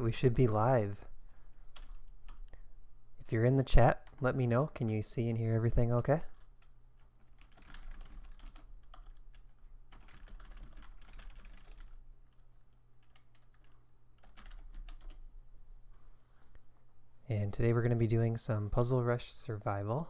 right, we should be live. If you're in the chat, let me know. Can you see and hear everything okay? And today we're going to be doing some Puzzle Rush Survival.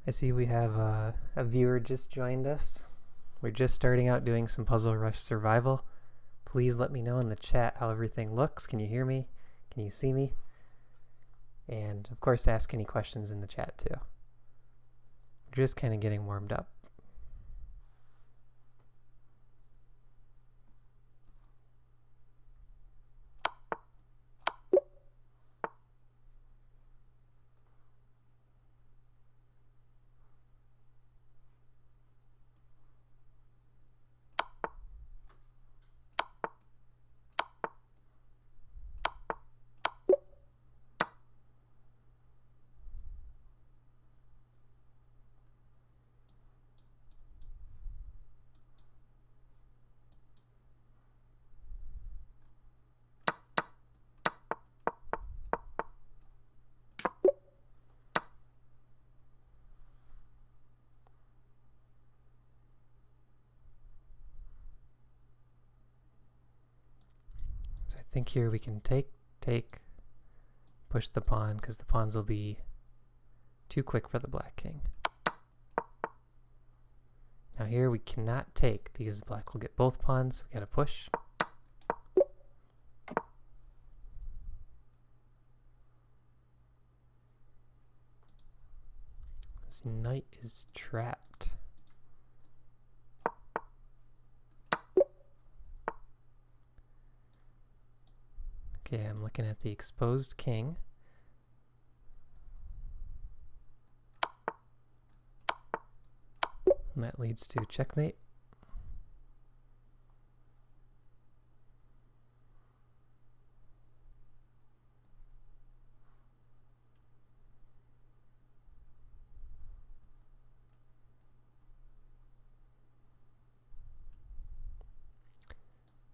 I see we have a viewer just joined us. We're just starting out doing some Puzzle Rush Survival. Please let me know in the chat how everything looks. Can you hear me? Can you see me? And of course, ask any questions in the chat too. Just kind of getting warmed up. So I think here we can take, push the pawn, because the pawns will be too quick for the black king. Now here we cannot take because black will get both pawns, so we gotta push. This knight is trapped. Okay, I'm looking at the exposed king. And that leads to checkmate.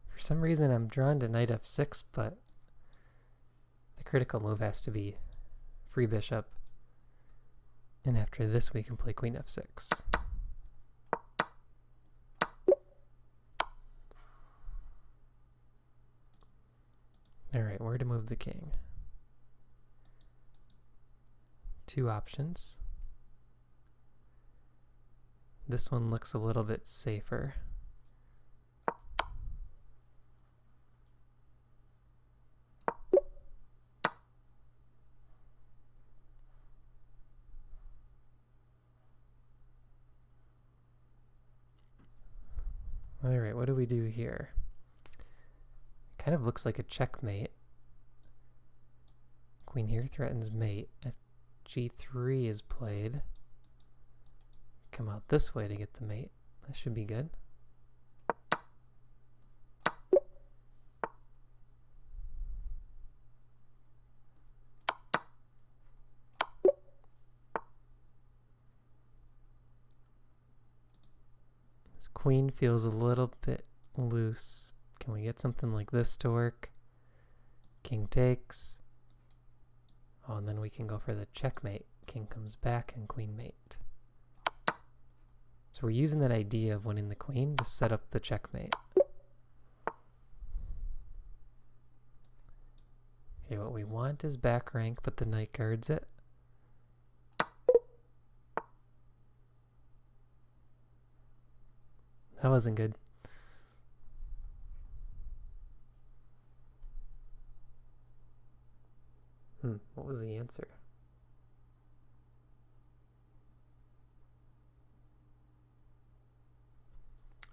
For some reason I'm drawn to knight f6, but the critical move has to be free bishop. And after this we can play queen f6. Alright, where to move the king? Two options. This one looks a little bit safer. Alright, what do we do here? Kind of looks like a checkmate. Queen here threatens mate. If g3 is played, come out this way to get the mate. That should be good. This queen feels a little bit loose. Can we get something like this to work? King takes. Oh, and then we can go for the checkmate. King comes back and queen mate. So we're using that idea of winning the queen to set up the checkmate. Okay, what we want is back rank, but the knight guards it. That wasn't good. What was the answer?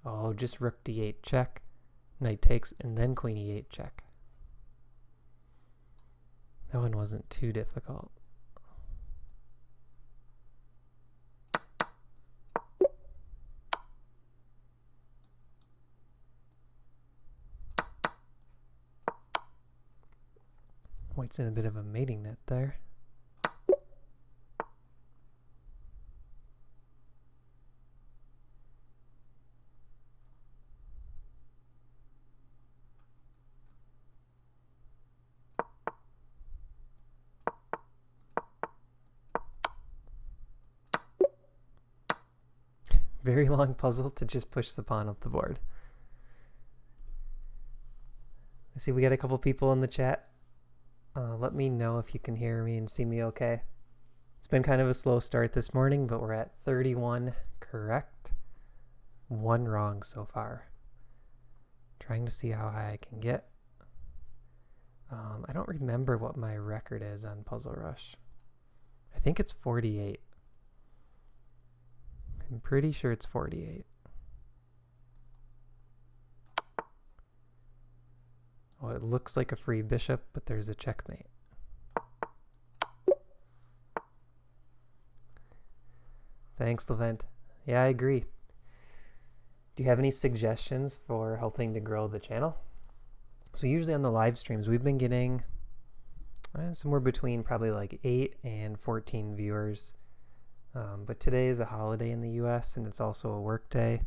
Oh, just rook d8 check, knight takes, and then queen e8 check. That one wasn't too difficult. White's in a bit of a mating net there. Very long puzzle to just push the pawn up the board. I see we got a couple people in the chat. Let me know if you can hear me and see me okay. It's been kind of a slow start this morning, but we're at 31 correct. 1 wrong so far. Trying to see how high I can get. I don't remember what my record is on Puzzle Rush. I think it's 48. I'm pretty sure it's 48. Oh, it looks like a free bishop, but there's a checkmate. Thanks, Levent. Yeah, I agree. Do you have any suggestions for helping to grow the channel? So usually on the live streams, we've been getting somewhere between probably like 8 and 14 viewers. But today is a holiday in the US, and it's also a work day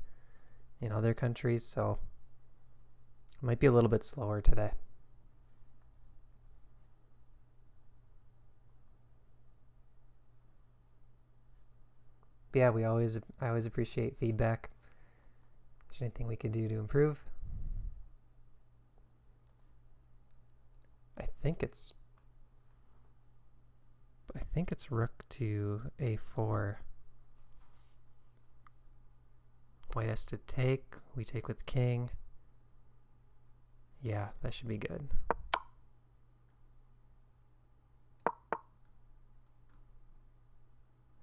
in other countries, so it might be a little bit slower today. But yeah, I always appreciate feedback. Is there anything we could do to improve? I think it's rook to a4. White has to take. We take with king. Yeah, that should be good.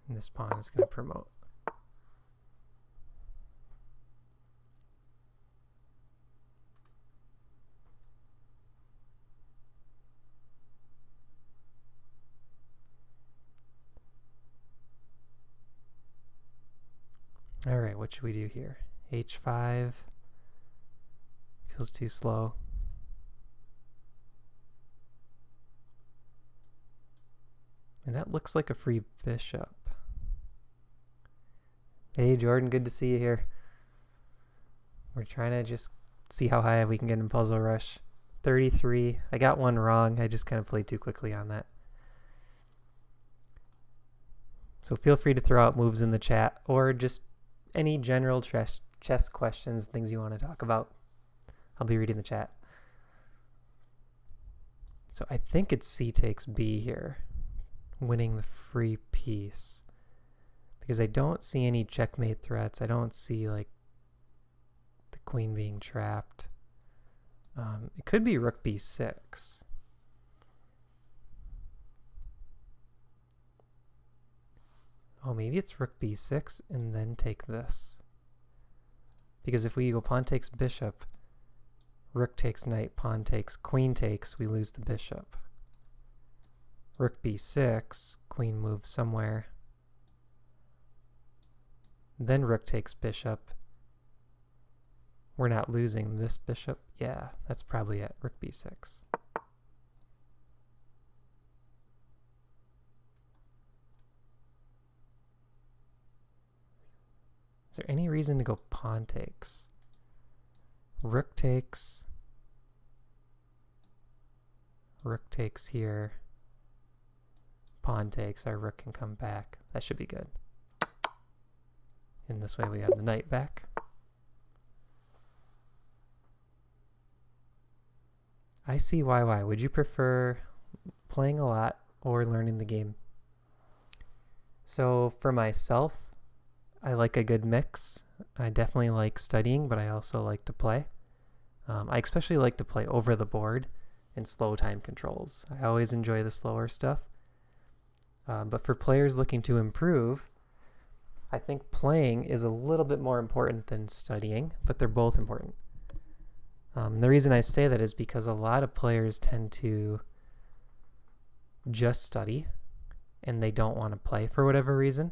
And this pawn is going to promote. All right, what should we do here? H5 feels too slow. And that looks like a free bishop. Hey Jordan, good to see you here. We're trying to just see how high we can get in Puzzle Rush. 33. I got one wrong. I just kind of played too quickly on that. So feel free to throw out moves in the chat, or just any general chess questions, things you want to talk about. I'll be reading the chat. So I think it's C takes B here, winning the free piece. because I don't see any checkmate threats. I don't see like the queen being trapped. It could be rook b6. Oh, maybe it's rook b6 and then take this. Because if we go pawn takes bishop, rook takes knight, pawn takes, queen takes, we lose the bishop. Rook b6, queen moves somewhere. Then rook takes bishop. We're not losing this bishop. Yeah, that's probably it. Rook b6. Is there any reason to go pawn takes? Rook takes. Rook takes here. Pawn takes. Our rook can come back. That should be good. In this way we have the knight back. I see why. Would you prefer playing a lot or learning the game? So for myself, I like a good mix. I definitely like studying, but I also like to play. I especially like to play over the board and slow time controls. I always enjoy the slower stuff. But for players looking to improve, I think playing is a little bit more important than studying, but they're both important. The reason I say that is because a lot of players tend to just study and they don't want to play for whatever reason.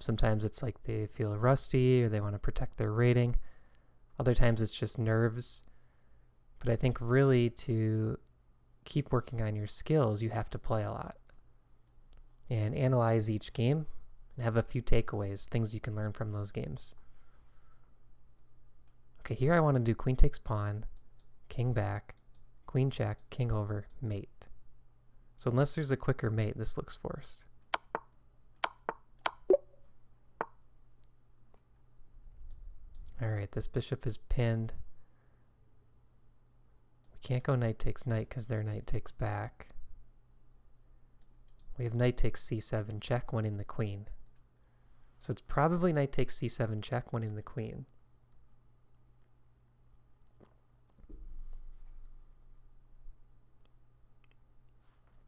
Sometimes it's like they feel rusty or they want to protect their rating. Other times it's just nerves. But I think really to keep working on your skills, you have to play a lot and analyze each game and have a few takeaways, things you can learn from those games. Okay, here I want to do queen takes pawn, king back, queen check, king over, mate. So unless there's a quicker mate, this looks forced. Alright, this bishop is pinned. We can't go knight takes knight because their knight takes back. We have knight takes c7 check, winning the queen. So it's probably knight takes c7 check, winning the queen.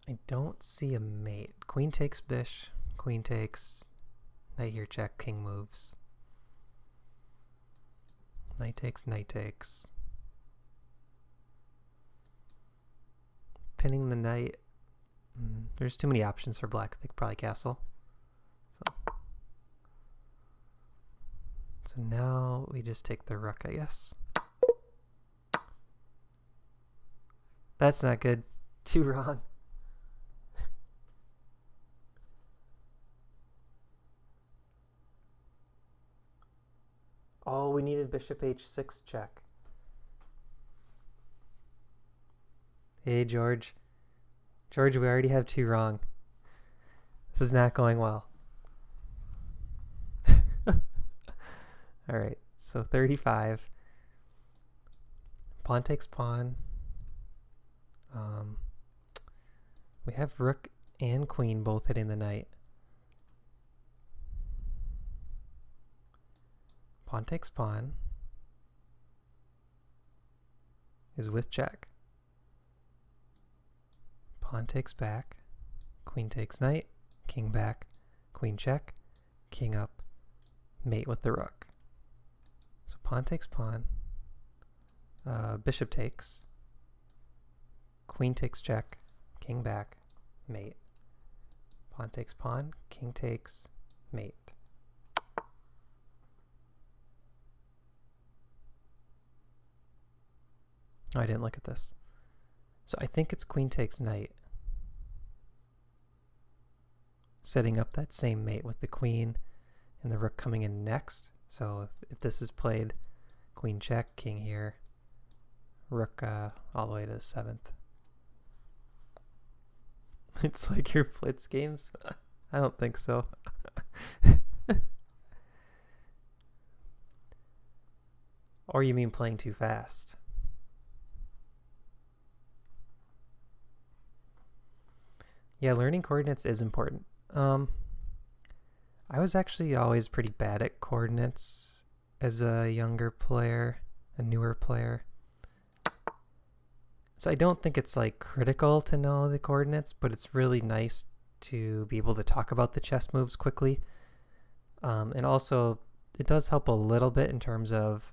I don't see a mate. Queen takes bish, queen takes, knight here check, king moves. Knight takes, knight takes. Pinning the knight. There's too many options for black. They could probably castle. So now we just take the rook, I guess. That's not good. Too wrong. Oh, we needed bishop h6 check. Hey, George. George, we already have 2 wrong. This is not going well. Alright, so 35. Pawn takes pawn. We have rook and queen both hitting the knight. Pawn takes pawn is with check. Pawn takes back, queen takes knight, king back, queen check, king up, mate with the rook. So pawn takes pawn, bishop takes, queen takes check, king back, mate. Pawn takes pawn, king takes, mate. Oh, I didn't look at this. So I think it's queen takes knight. Setting up that same mate with the queen and the rook coming in next. So if this is played, queen check, king here, rook all the way to the 7th. It's like your blitz games? I don't think so. Or you mean playing too fast? Yeah, learning coordinates is important. I was actually always pretty bad at coordinates as a younger player, a newer player. So I don't think it's like critical to know the coordinates, but it's really nice to be able to talk about the chess moves quickly. And also, it does help a little bit in terms of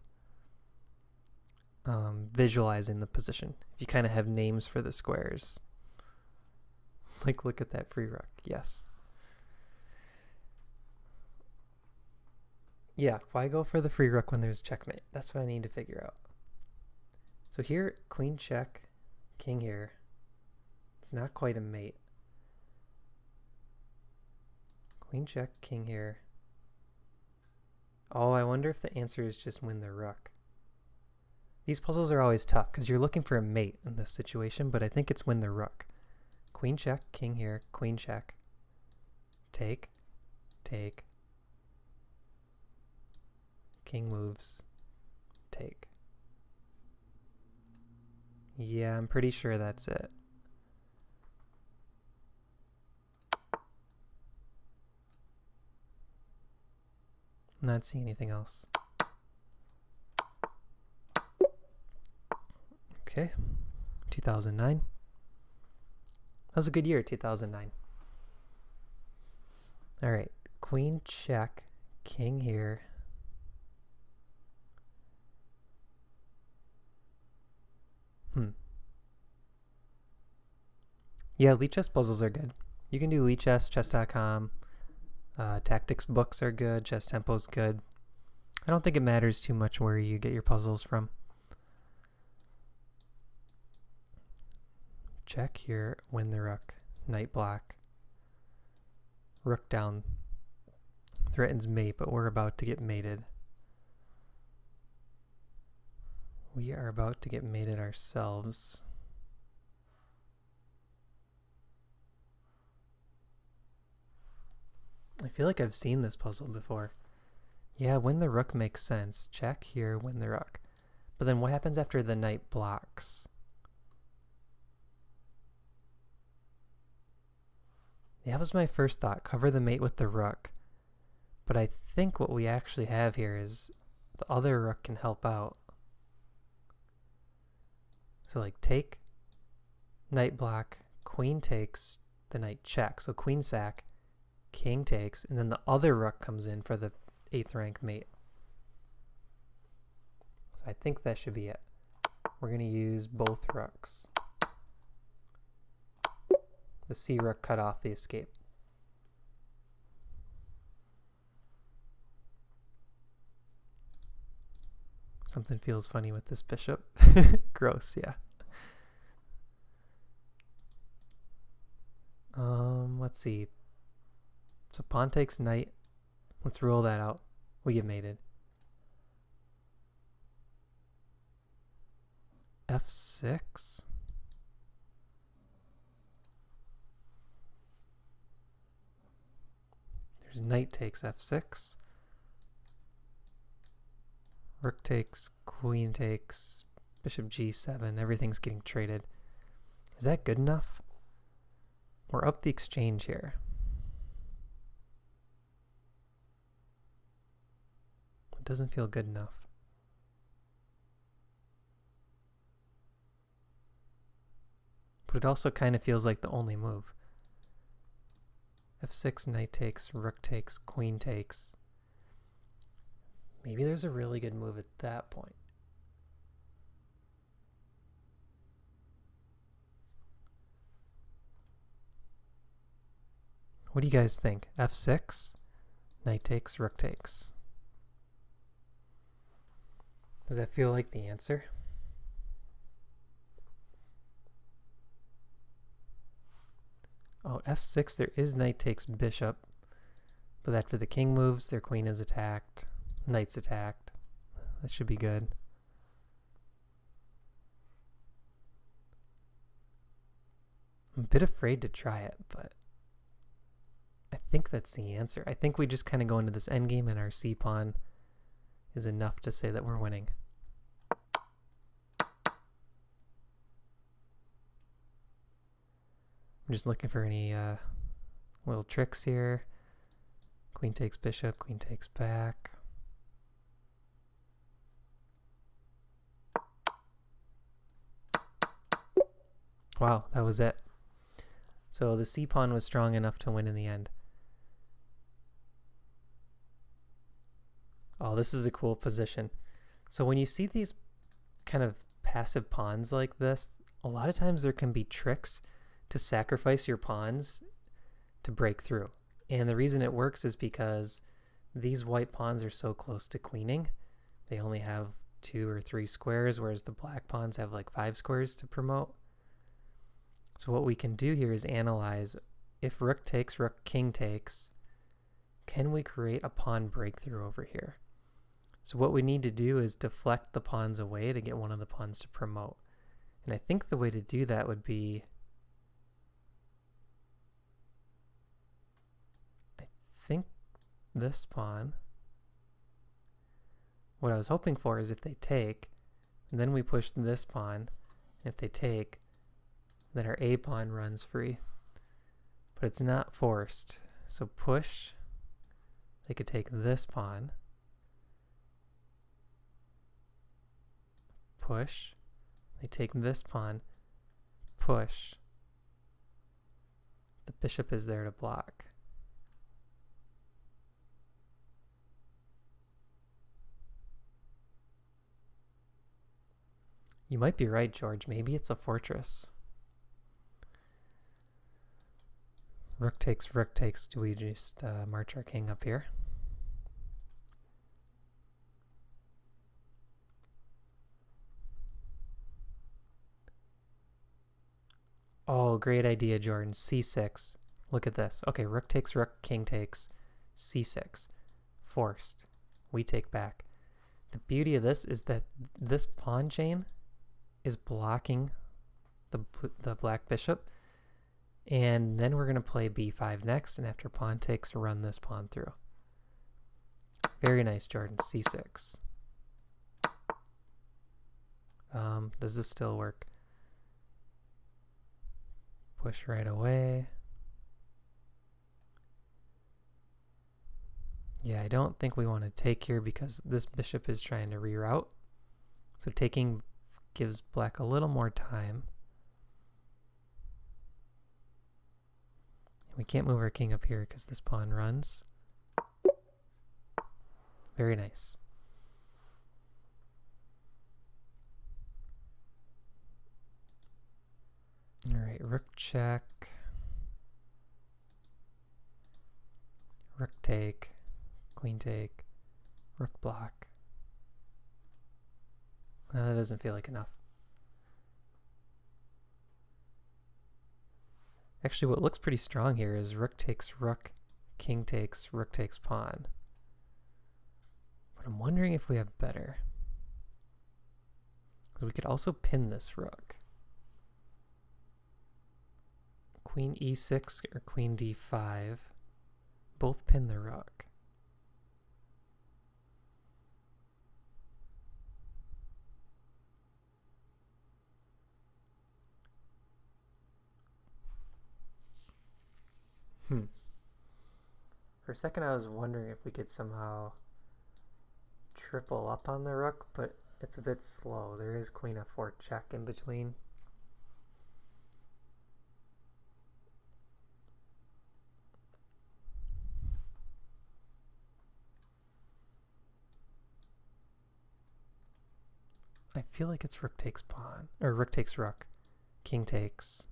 visualizing the position. If you kind of have names for the squares. Like, look at that free rook. Yes. Yeah, why go for the free rook when there's checkmate? That's what I need to figure out. So here, queen check, king here. It's not quite a mate. Queen check, king here. Oh, I wonder if the answer is just win the rook. These puzzles are always tough because you're looking for a mate in this situation, but I think it's win the rook. Queen check, king here, queen check. Take, take. King moves, take. Yeah, I'm pretty sure that's it. I'm not seeing anything else. Okay, 2009. That was a good year, 2009. All right, queen check, king here. Yeah, Lead Chess puzzles are good. You can do Lead Chess, chess.com. Tactics books are good. Chess Tempo's good. I don't think it matters too much where you get your puzzles from. Check here, win the rook. Knight block. Rook down. Threatens mate, but we're about to get mated. We are about to get mated ourselves. I feel like I've seen this puzzle before. Yeah, win the rook makes sense. Check here, win the rook. But then what happens after the knight blocks? Yeah, that was my first thought. Cover the mate with the rook. But I think what we actually have here is the other rook can help out. So like take, knight block, queen takes, the knight check. So queen sack, king takes, and then the other rook comes in for the 8th rank mate. So I think that should be it. We're going to use both rooks. The C rook cut off the escape. Something feels funny with this bishop. Gross, yeah. Let's see. So pawn takes knight. Let's rule that out. We get mated. F6. There's knight takes F6. Rook takes, queen takes, bishop G7. Everything's getting traded. Is that good enough? We're up the exchange here. It doesn't feel good enough. But it also kind of feels like the only move. F6, knight takes, rook takes, queen takes. Maybe there's a really good move at that point. What do you guys think? F6, knight takes, rook takes. Does that feel like the answer? Oh, F6, there is knight takes bishop. But after the king moves, their queen is attacked. Knight's attacked. That should be good. I'm a bit afraid to try it, but I think that's the answer. I think we just kind of go into this endgame and our c pawn is enough to say that we're winning. I'm just looking for any little tricks here. Queen takes bishop, queen takes back. Wow, that was it. So the c-pawn was strong enough to win in the end. Oh, this is a cool position. So when you see these kind of passive pawns like this, a lot of times there can be tricks to sacrifice your pawns to break through. And the reason it works is because these white pawns are so close to queening. They only have 2 or 3 squares, whereas the black pawns have like 5 squares to promote. So what we can do here is analyze, if rook takes, rook king takes, can we create a pawn breakthrough over here? So what we need to do is deflect the pawns away to get one of the pawns to promote. And I think the way to do that would be, I think this pawn, what I was hoping for is if they take, and then we push this pawn, if they take, then our A pawn runs free. But it's not forced. So push, they could take this pawn, push, they take this pawn, push, the bishop is there to block. You might be right, George, maybe it's a fortress. Rook takes, do we just march our king up here? Oh, great idea, Jordan. c6. Look at this. Okay, rook takes, rook, king takes, c6. Forced. We take back. The beauty of this is that this pawn chain is blocking the black bishop. And then we're going to play b5 next, and after pawn takes, run this pawn through. Very nice, Jordan. c6. Does this still work? Push right away. Yeah, I don't think we want to take here because this bishop is trying to reroute. So taking gives black a little more time. We can't move our king up here because this pawn runs. Very nice. All right, rook check. Rook take. Queen take. Rook block. Well, that doesn't feel like enough. Actually, what looks pretty strong here is rook takes rook, king takes, rook takes pawn. But I'm wondering if we have better. So we could also pin this rook. Queen e6 or queen d5. Both pin the rook. For a second I was wondering if we could somehow triple up on the rook, but it's a bit slow. There is queen f4 check in between. I feel like it's rook takes pawn, or rook takes rook, king takes.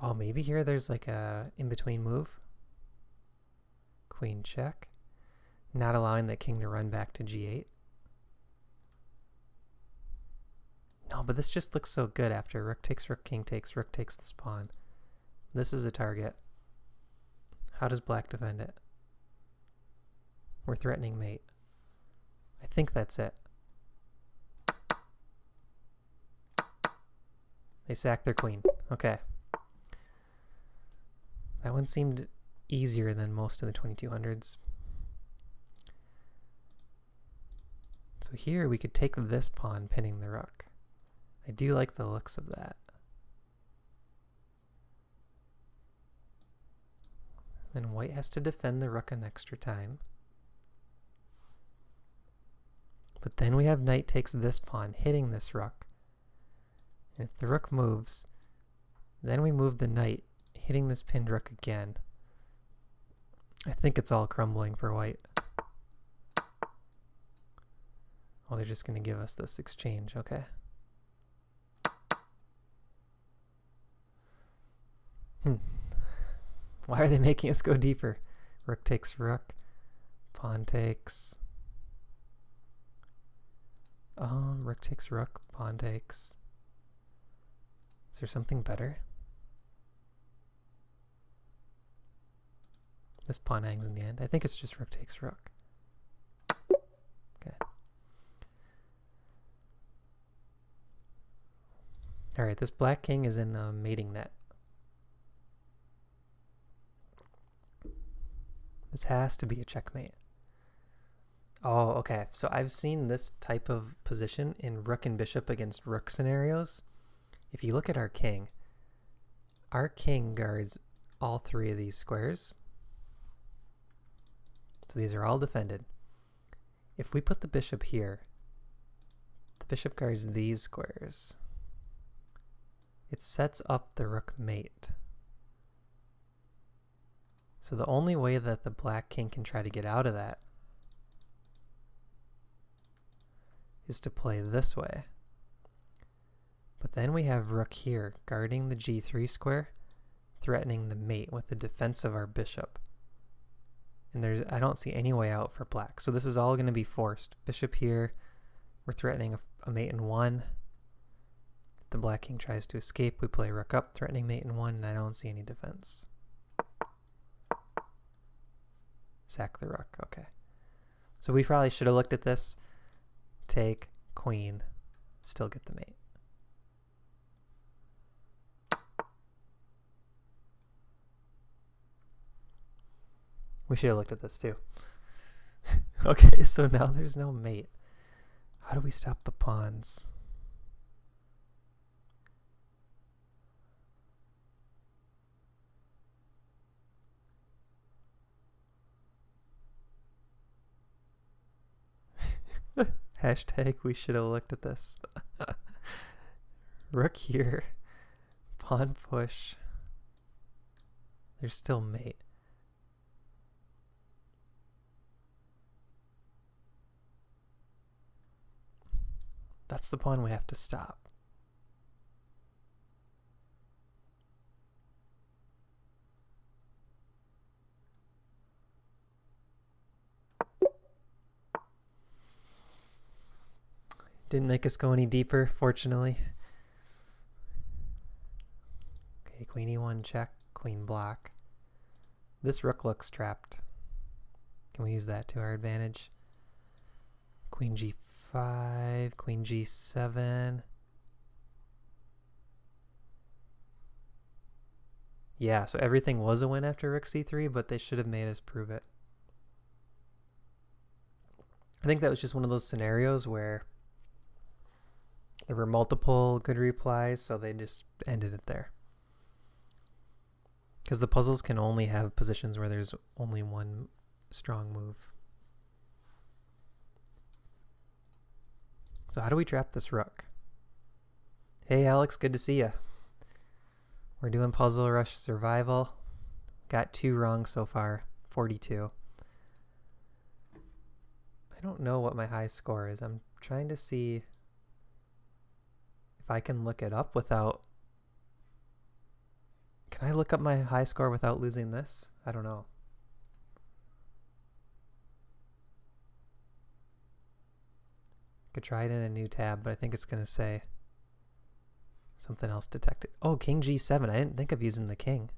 Oh, maybe here there's like a in-between move. Queen check. Not allowing the king to run back to g8. No, but this just looks so good after rook takes, rook takes this pawn. This is a target. How does black defend it? We're threatening mate. I think that's it. They sack their queen. Okay. That one seemed easier than most of the 2200s. So here we could take this pawn pinning the rook. I do like the looks of that. Then white has to defend the rook an extra time. But then we have knight takes this pawn, hitting this rook. And if the rook moves, then we move the knight, hitting this pinned rook again. I think it's all crumbling for white. Oh, they're just going to give us this exchange, okay. Why are they making us go deeper? Rook takes rook, pawn takes. Rook takes rook, pawn takes. Is there something better? This pawn hangs in the end. I think it's just rook takes rook. Okay. Alright, this black king is in a mating net. This has to be a checkmate. Oh, okay. So I've seen this type of position in rook and bishop against rook scenarios. If you look at our king guards all three of these squares. So these are all defended. If we put the bishop here, the bishop guards these squares. It sets up the rook mate. So the only way that the black king can try to get out of that is to play this way. But then we have rook here guarding the g3 square, threatening the mate with the defense of our bishop. And I don't see any way out for black. So this is all going to be forced. Bishop here, we're threatening a mate in 1. The black king tries to escape. We play rook up, threatening mate in 1, and I don't see any defense. Sack the rook, okay. So we probably should have looked at this. Take, queen, still get the mate. We should have looked at this too. Okay, so now there's no mate. How do we stop the pawns? Hashtag we should have looked at this. Rook here. Pawn push. There's still mate. That's the pawn we have to stop. Didn't make us go any deeper, fortunately. Okay, queen e1 check, queen block. This rook looks trapped. Can we use that to our advantage? Queen g5, queen g7. Yeah, so everything was a win after rook c3, but they should have made us prove it. I think that was just one of those scenarios where there were multiple good replies, so they just ended it there. Because the puzzles can only have positions where there's only one strong move. So how do we trap this rook? Hey Alex, good to see ya. We're doing Puzzle Rush Survival. Got 2 wrong so far, 42. I don't know what my high score is. I'm trying to see if I can look it up without... Can I look up my high score without losing this? I don't know. Could try it in a new tab, but I think it's going to say something else detected. Oh, king g7. I didn't think of using the king.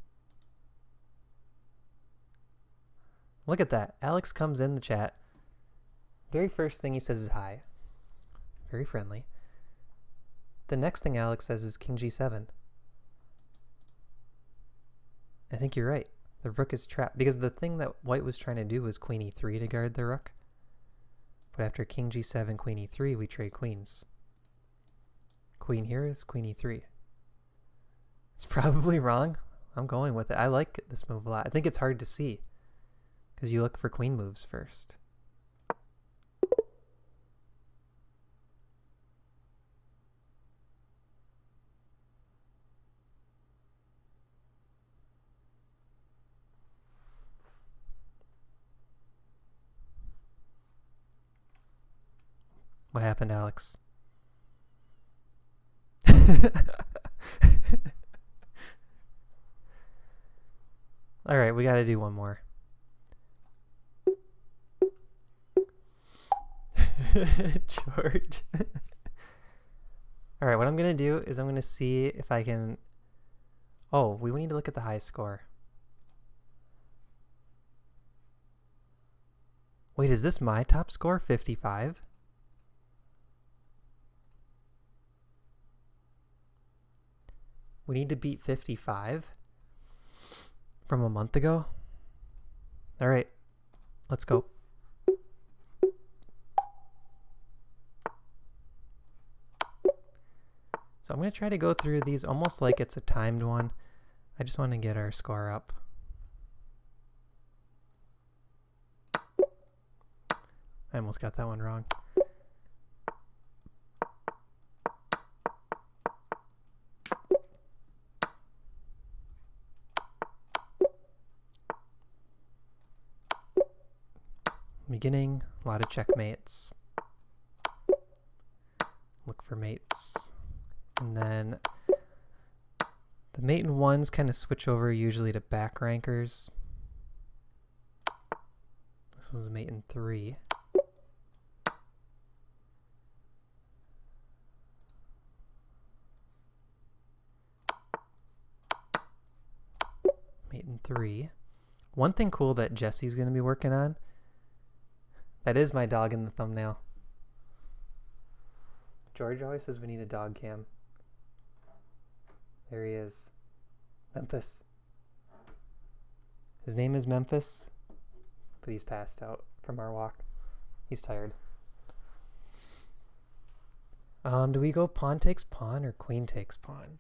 Look at that. Alex comes in the chat. Very first thing he says is hi. Very friendly. The next thing Alex says is king g7. I think you're right. The rook is trapped. Because the thing that white was trying to do was queen e3 to guard the rook. But after king g7, queen e3, we trade queens. Queen here is queen e3. It's probably wrong. I'm going with it. I like this move a lot. I think it's hard to see because you look for queen moves first. What happened, Alex? All right, we got to do one more. George. All right, what I'm going to do is I'm going to see if I can... Oh, we need to look at the high score. Wait, is this my top score? 55? We need to beat 55 from a month ago. All right, let's go. So I'm going to try to go through these almost like it's a timed one. I just want to get our score up. I almost got that one wrong. Beginning, a lot of checkmates. Look for mates. And then the mate in ones kind of switch over usually to back rankers. This one's mate in 3. Mate in 3. One thing cool that Jesse's going to be working on, that is my dog in the thumbnail. George always says we need a dog cam. There he is. Memphis. His name is Memphis, but he's passed out from our walk. He's tired. Do we go pawn takes pawn or queen takes pawn?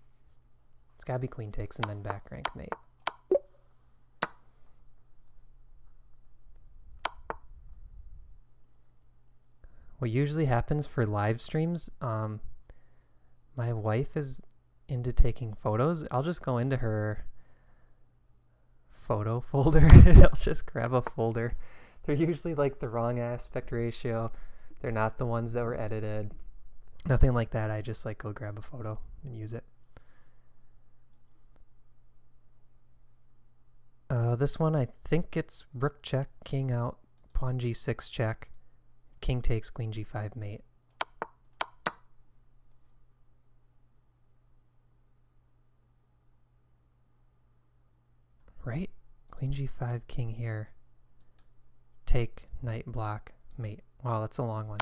It's gotta be queen takes and then back rank mate. What usually happens for live streams, my wife is into taking photos. I'll just go into her photo folder and I'll just grab a folder. They're usually like the wrong aspect ratio. They're not the ones that were edited. Nothing like that. I just like go grab a photo and use it. This one, I think it's rook check, king out, pawn g6 check, king takes, queen g5 mate. Right? Queen g5, king here. Take, knight block, mate. Wow, that's a long one.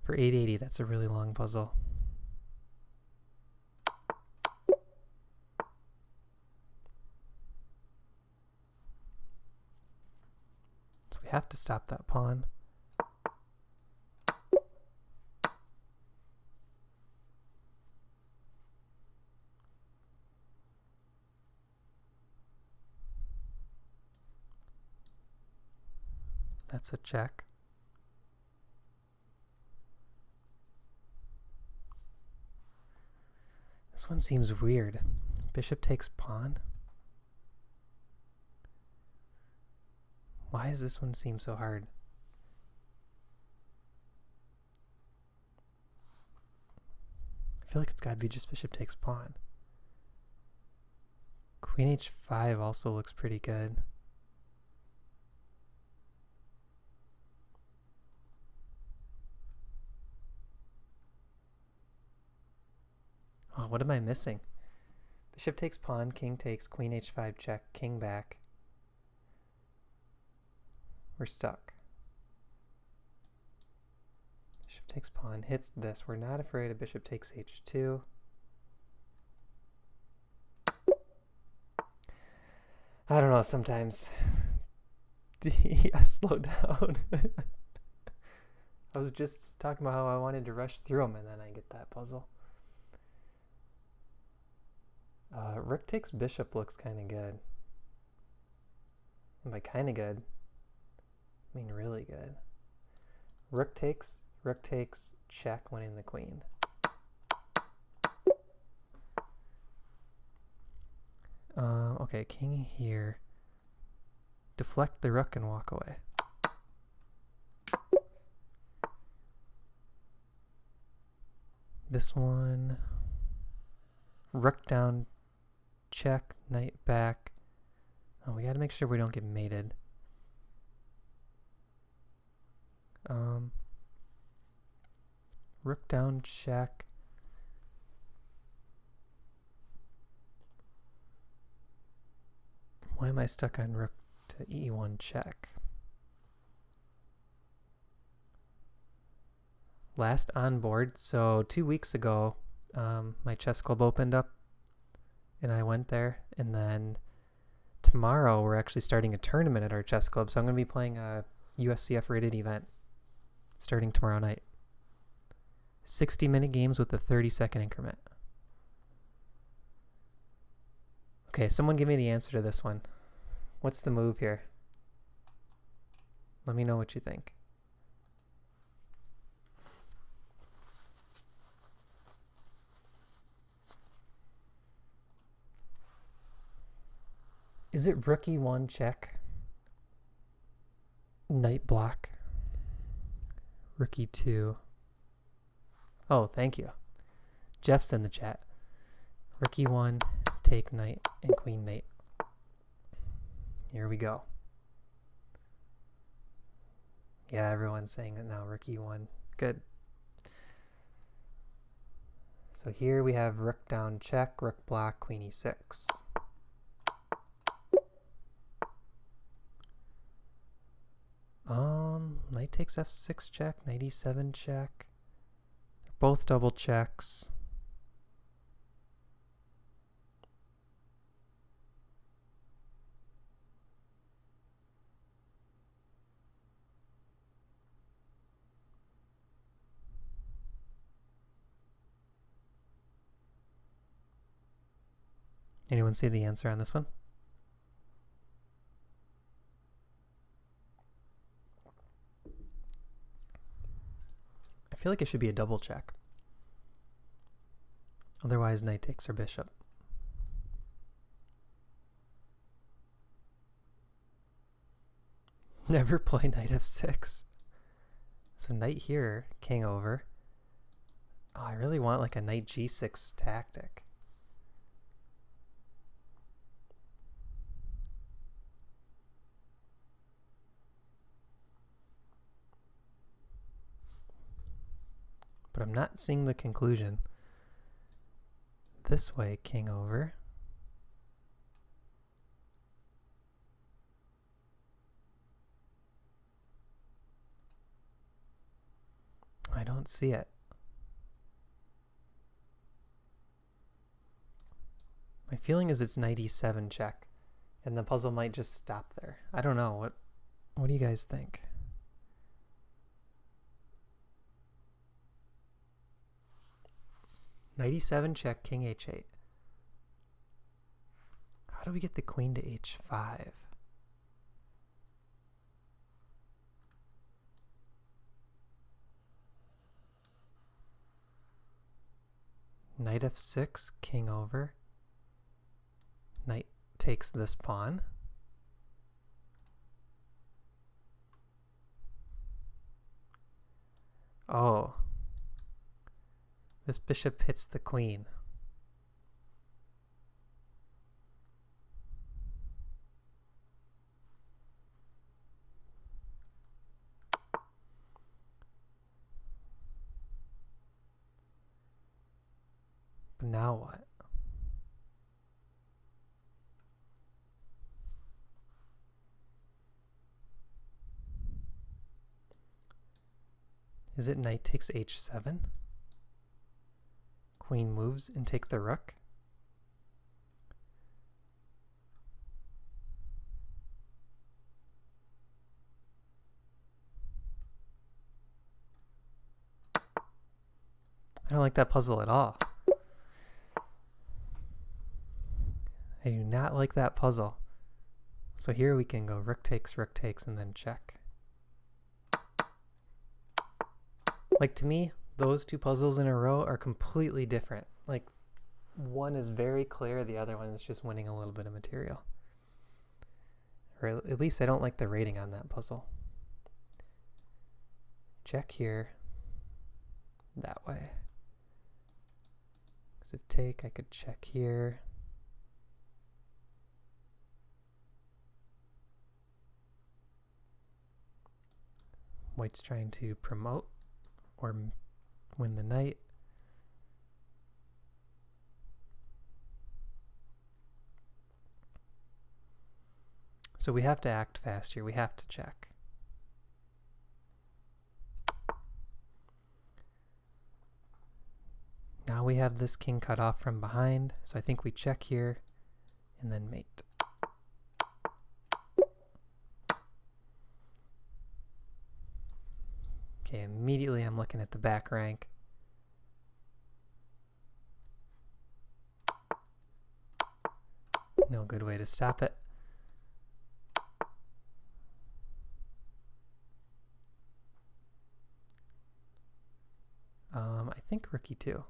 For 880, that's a really long puzzle. So we have to stop that pawn. That's a check. This one seems weird. Bishop takes pawn. Why does this one seem so hard? I feel like it's got to be just bishop takes pawn. Queen h5 also looks pretty good. Oh, what am I missing? Bishop takes pawn, king takes, queen h5 check, king back. We're stuck. Bishop takes pawn, hits this. We're not afraid of bishop takes h2. I don't know, sometimes. Yeah, slow down. I was just talking about how I wanted to rush through them and then I get that puzzle. Rook takes bishop looks kind of good. And by kind of good, I mean really good. Rook takes, check, winning the queen. Okay, king here. Deflect the rook and walk away. This one, rook down, check, knight back. Oh, we gotta make sure we don't get mated. Rook down, check. Why am I stuck on rook to e1 check? Last on board, so 2 weeks ago, my chess club opened up and I went there, and then tomorrow we're actually starting a tournament at our chess club, so I'm going to be playing a USCF rated event starting tomorrow night. 60-minute games with a 30-second increment. Okay, someone give me the answer to this one. What's the move here? Let me know what you think. Is it rook e1 check? Knight block? Rook e2. Oh, thank you. Jeff's in the chat. Rook e1, take knight, and queen mate. Here we go. Yeah, everyone's saying it now. Rook e1. Good. So here we have rook down check, rook block, queen e6. Knight takes f6 check, knight e7 check. They're both double checks. Anyone see the answer on this one? I feel like it should be a double check. Otherwise, knight takes her bishop. Never play knight f6. So knight here, king over. Oh, I really want like a knight g6 tactic. But I'm not seeing the conclusion. This way, king over. I don't see it. My feeling is it's knight e7 check, and the puzzle might just stop there. I don't know. What do you guys think? Knight e7 check, king h8. How do we get the queen to h5? Knight f6, king over. Knight takes this pawn. Oh. This bishop hits the queen. But now what? Is it knight takes h7? Queen moves and take the rook? I don't like that puzzle at all. I do not like that puzzle. So here we can go rook takes, and then check. Like, to me, those two puzzles in a row are completely different. Like, one is very clear, the other one is just winning a little bit of material. Or at least I don't like the rating on that puzzle. Check here. That way. Because if take, I could check here. White's trying to promote or win the knight. So we have to act fast here. We have to check. Now we have this king cut off from behind, so I think we check here and then mate. Okay, immediately I'm looking at the back rank. No good way to stop it. I think rook e2.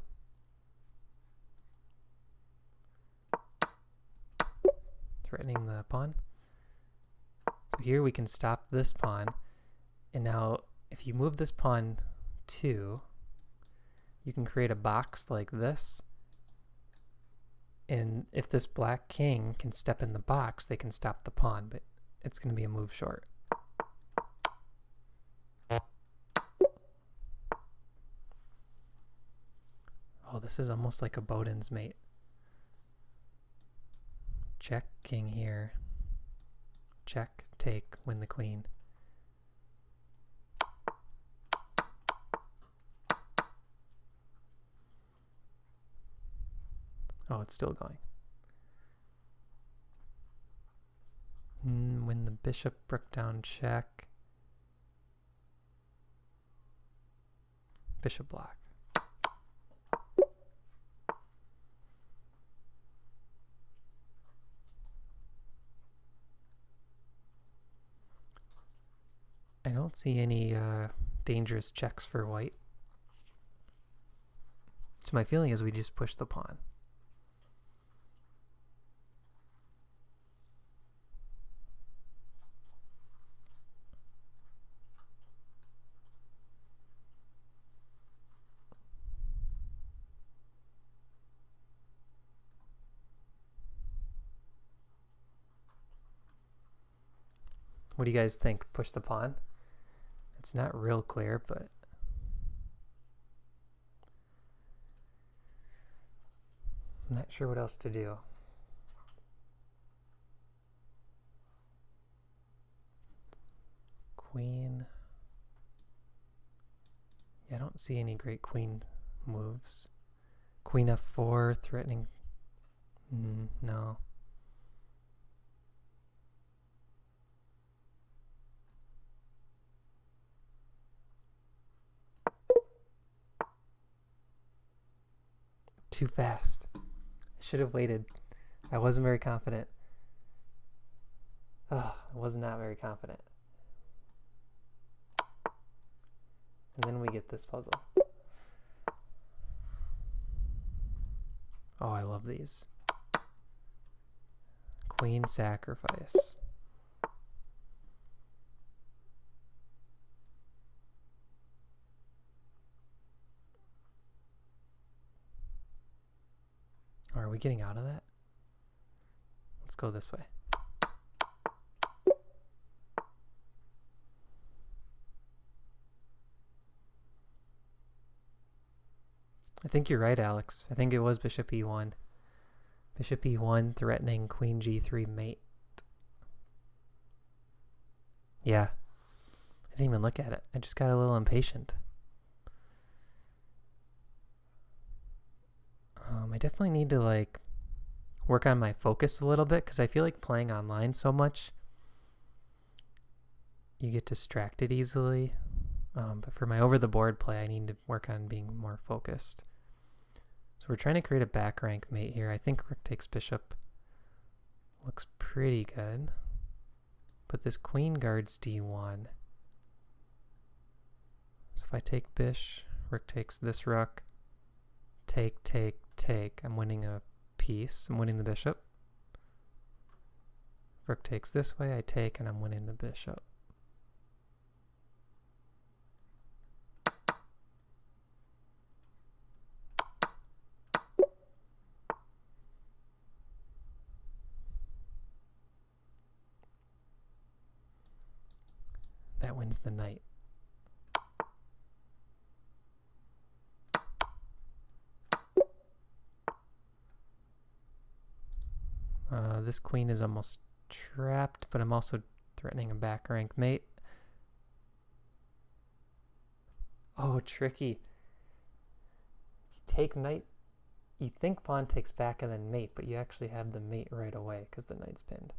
Threatening the pawn. So here we can stop this pawn. And now if you move this pawn 2, you can create a box like this. And if this black king can step in the box, they can stop the pawn, but it's going to be a move short. Oh, this is almost like a Bowden's mate. Check king here. Check, take, win the queen. Oh, it's still going. Win the bishop, rook down, check. Bishop block. I don't see any dangerous checks for white. So my feeling is we just push the pawn. What do you guys think? Push the pawn? It's not real clear, but I'm not sure what else to do. Queen. Yeah, I don't see any great queen moves. Queen f4, threatening. No. Too fast. I should have waited. I wasn't very confident. Oh, I was not very confident. And then we get this puzzle. Oh, I love these. Queen sacrifice. Or are we getting out of that? Let's go this way. I think you're right, Alex. I think it was bishop e1. Bishop e1 threatening queen g3 mate. Yeah. I didn't even look at it. I just got a little impatient. I definitely need to work on my focus a little bit because I feel like playing online so much, you get distracted easily. But for my over-the-board play, I need to work on being more focused. So we're trying to create a back rank mate here. I think rook takes bishop Looks pretty good. But this queen guards d1. So if I take bish, rook takes this rook, take, take, take. I'm winning a piece. I'm winning the bishop. Rook takes this way, I take, and I'm winning the bishop. That wins the knight. This queen is almost trapped, but I'm also threatening a back rank mate. Oh, tricky. If you take knight, you think pawn takes back and then mate, but you actually have the mate right away because the knight's pinned.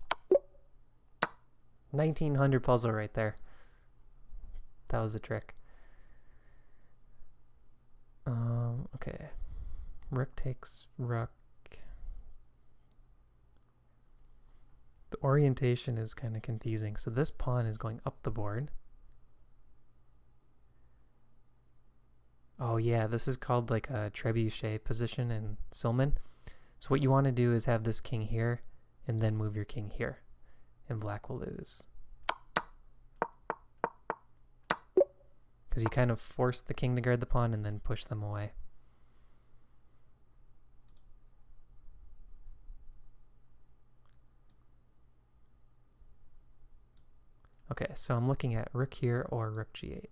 1900 puzzle right there. That was a trick. Okay. Rook takes rook. The orientation is kind of confusing. So this pawn is going up the board. Oh yeah, this is called like a trebuchet position in Silman. So what you want to do is have this king here and then move your king here. And black will lose. Because you kind of force the king to guard the pawn and then push them away. Okay, so I'm looking at rook here or rook g8.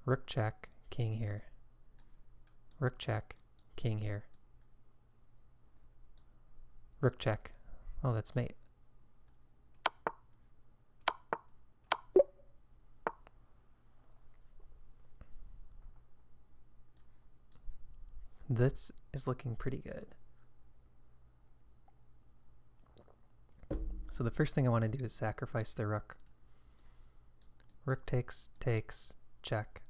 Rook check, king here. Rook check, king here. Rook check. Oh, that's mate. This is looking pretty good. So the first thing I want to do is sacrifice the rook. Rook takes, takes, check.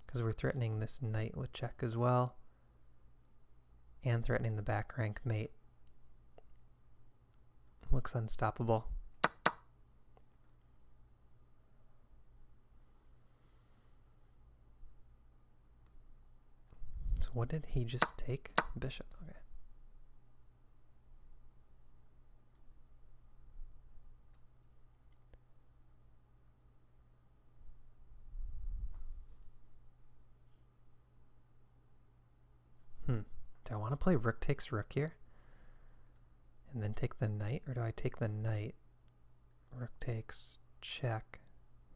Because we're threatening this knight with check as well. And threatening the back rank mate. Looks unstoppable. So what did he just take? Bishop, okay. Do I want to play rook takes rook here? And then take the knight? Or do I take the knight? Rook takes, check,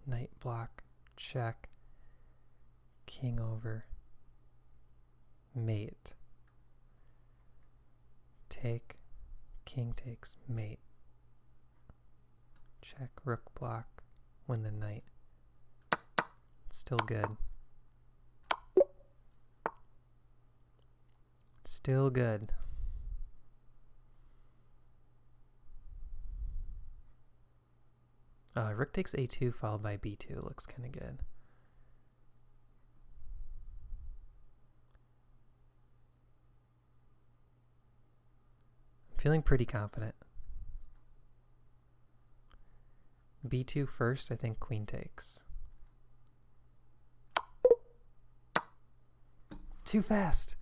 knight block, check, king over, mate, take, king takes, mate, check, rook block, win the knight. Still good. Still good. Rook takes a2 followed by b2 looks kind of good. I'm feeling pretty confident. b2 first, I think queen takes. Too fast.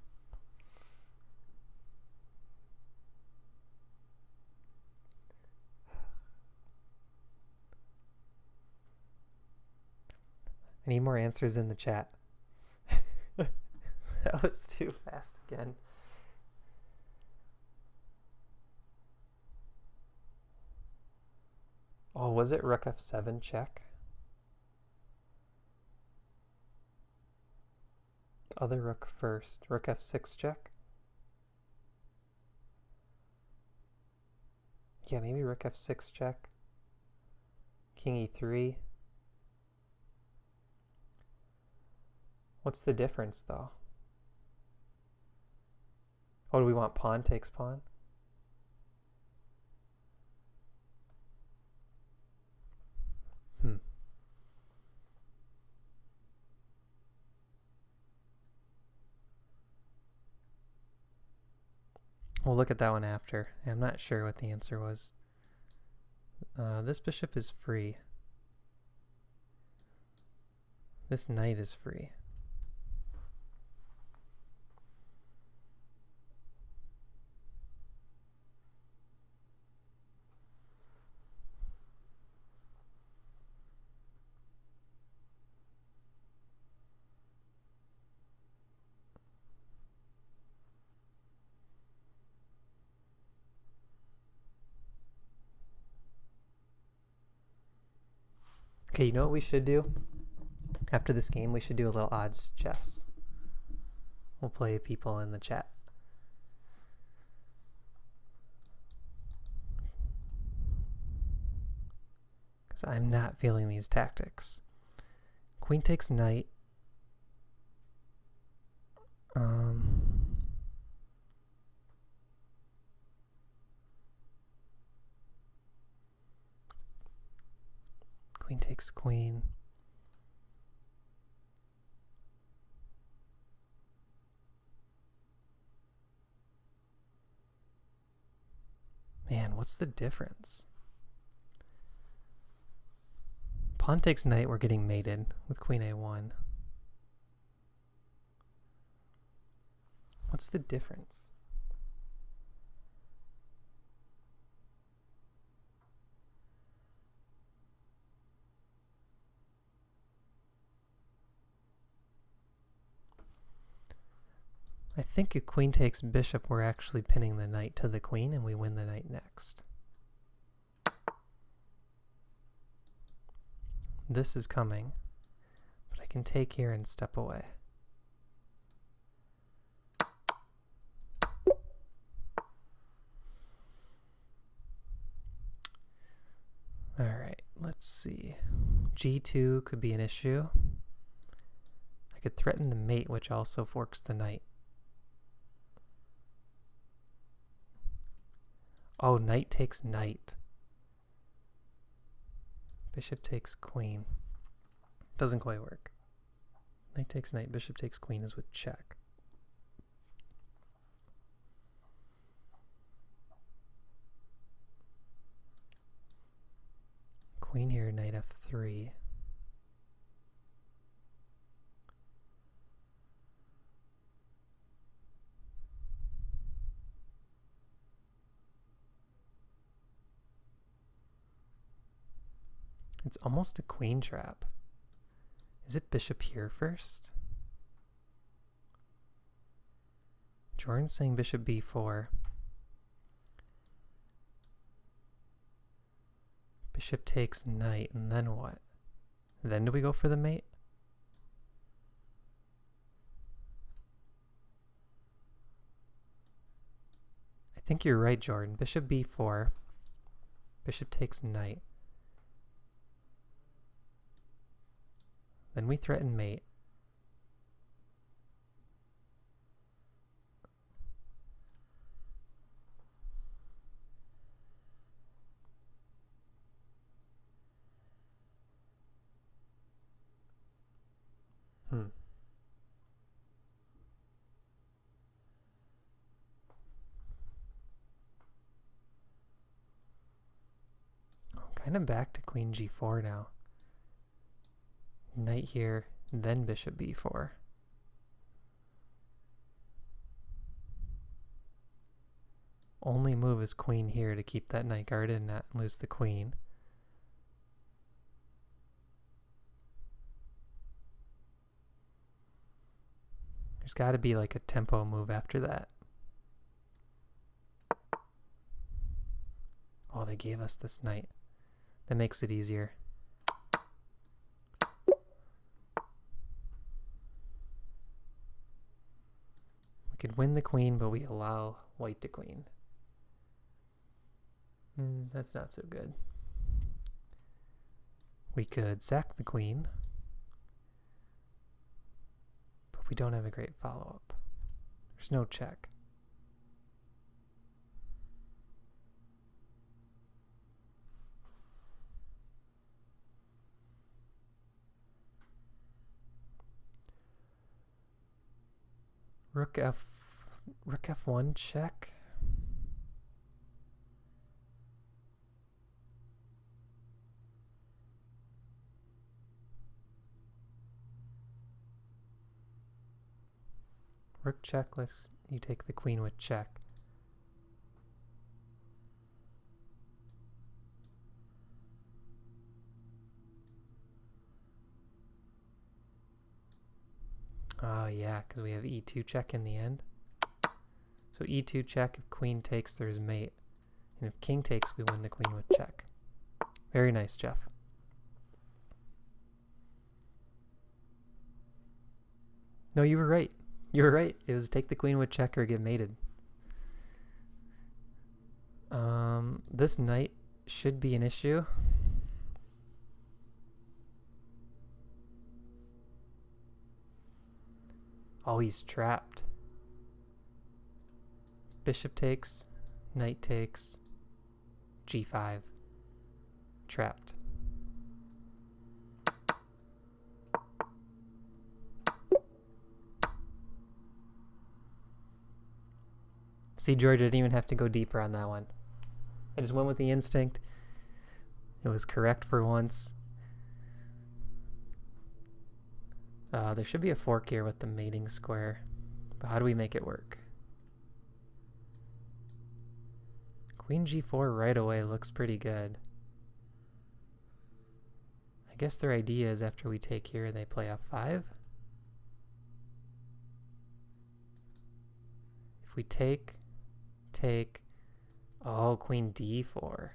I need more answers in the chat. That was too fast again. Oh, was it rook f7 check? Other rook first. Rook f6 check? Yeah, maybe rook f6 check. King e3. What's the difference, though? Oh, do we want pawn takes pawn? We'll look at that one after. I'm not sure what the answer was. This bishop is free. This knight is free. Okay, you know what we should do? After this game, we should do a little odds chess. We'll play people in the chat. Because I'm not feeling these tactics. Queen takes knight. Queen takes queen. Man, what's the difference? Pawn takes knight, we're getting mated with queen a1. What's the difference? I think if queen takes bishop, we're actually pinning the knight to the queen and we win the knight next. This is coming, but I can take here and step away. Alright, let's see. G2 could be an issue. I could threaten the mate, which also forks the knight. Oh, knight takes knight. Bishop takes queen. Doesn't quite work. Knight takes knight, bishop takes queen is with check. Queen here, knight f3. It's almost a queen trap. Is it bishop here first? Jordan's saying bishop b4. Bishop takes knight, and then what? Then do we go for the mate? I think you're right, Jordan. Bishop b4. Bishop takes knight. Then we threaten mate. Kind of back to queen g4 now. Knight here, then bishop b4. Only move is queen here to keep that knight guarded and not lose the queen. There's got to be like a tempo move after that. Oh, they gave us this knight. That makes it easier. We could win the queen, but we allow white to queen. That's not so good. We could sack the queen, but we don't have a great follow-up. There's no check. Rook f1 check. Rook check, let's you take the queen with check. Oh yeah, because we have e2 check in the end. So e2 check, if queen takes, there's mate. And if king takes, we win the queen with check. Very nice, Jeff. No, you were right. You were right. It was take the queen with check or get mated. This knight should be an issue. Oh, he's trapped. Bishop takes, knight takes, g5. Trapped. See, George, I didn't even have to go deeper on that one. I just went with the instinct. It was correct for once. There should be a fork here with the mating square. But how do we make it work? Queen g4 right away looks pretty good. I guess their idea is after we take here, they play f5. If we take, oh, queen d4,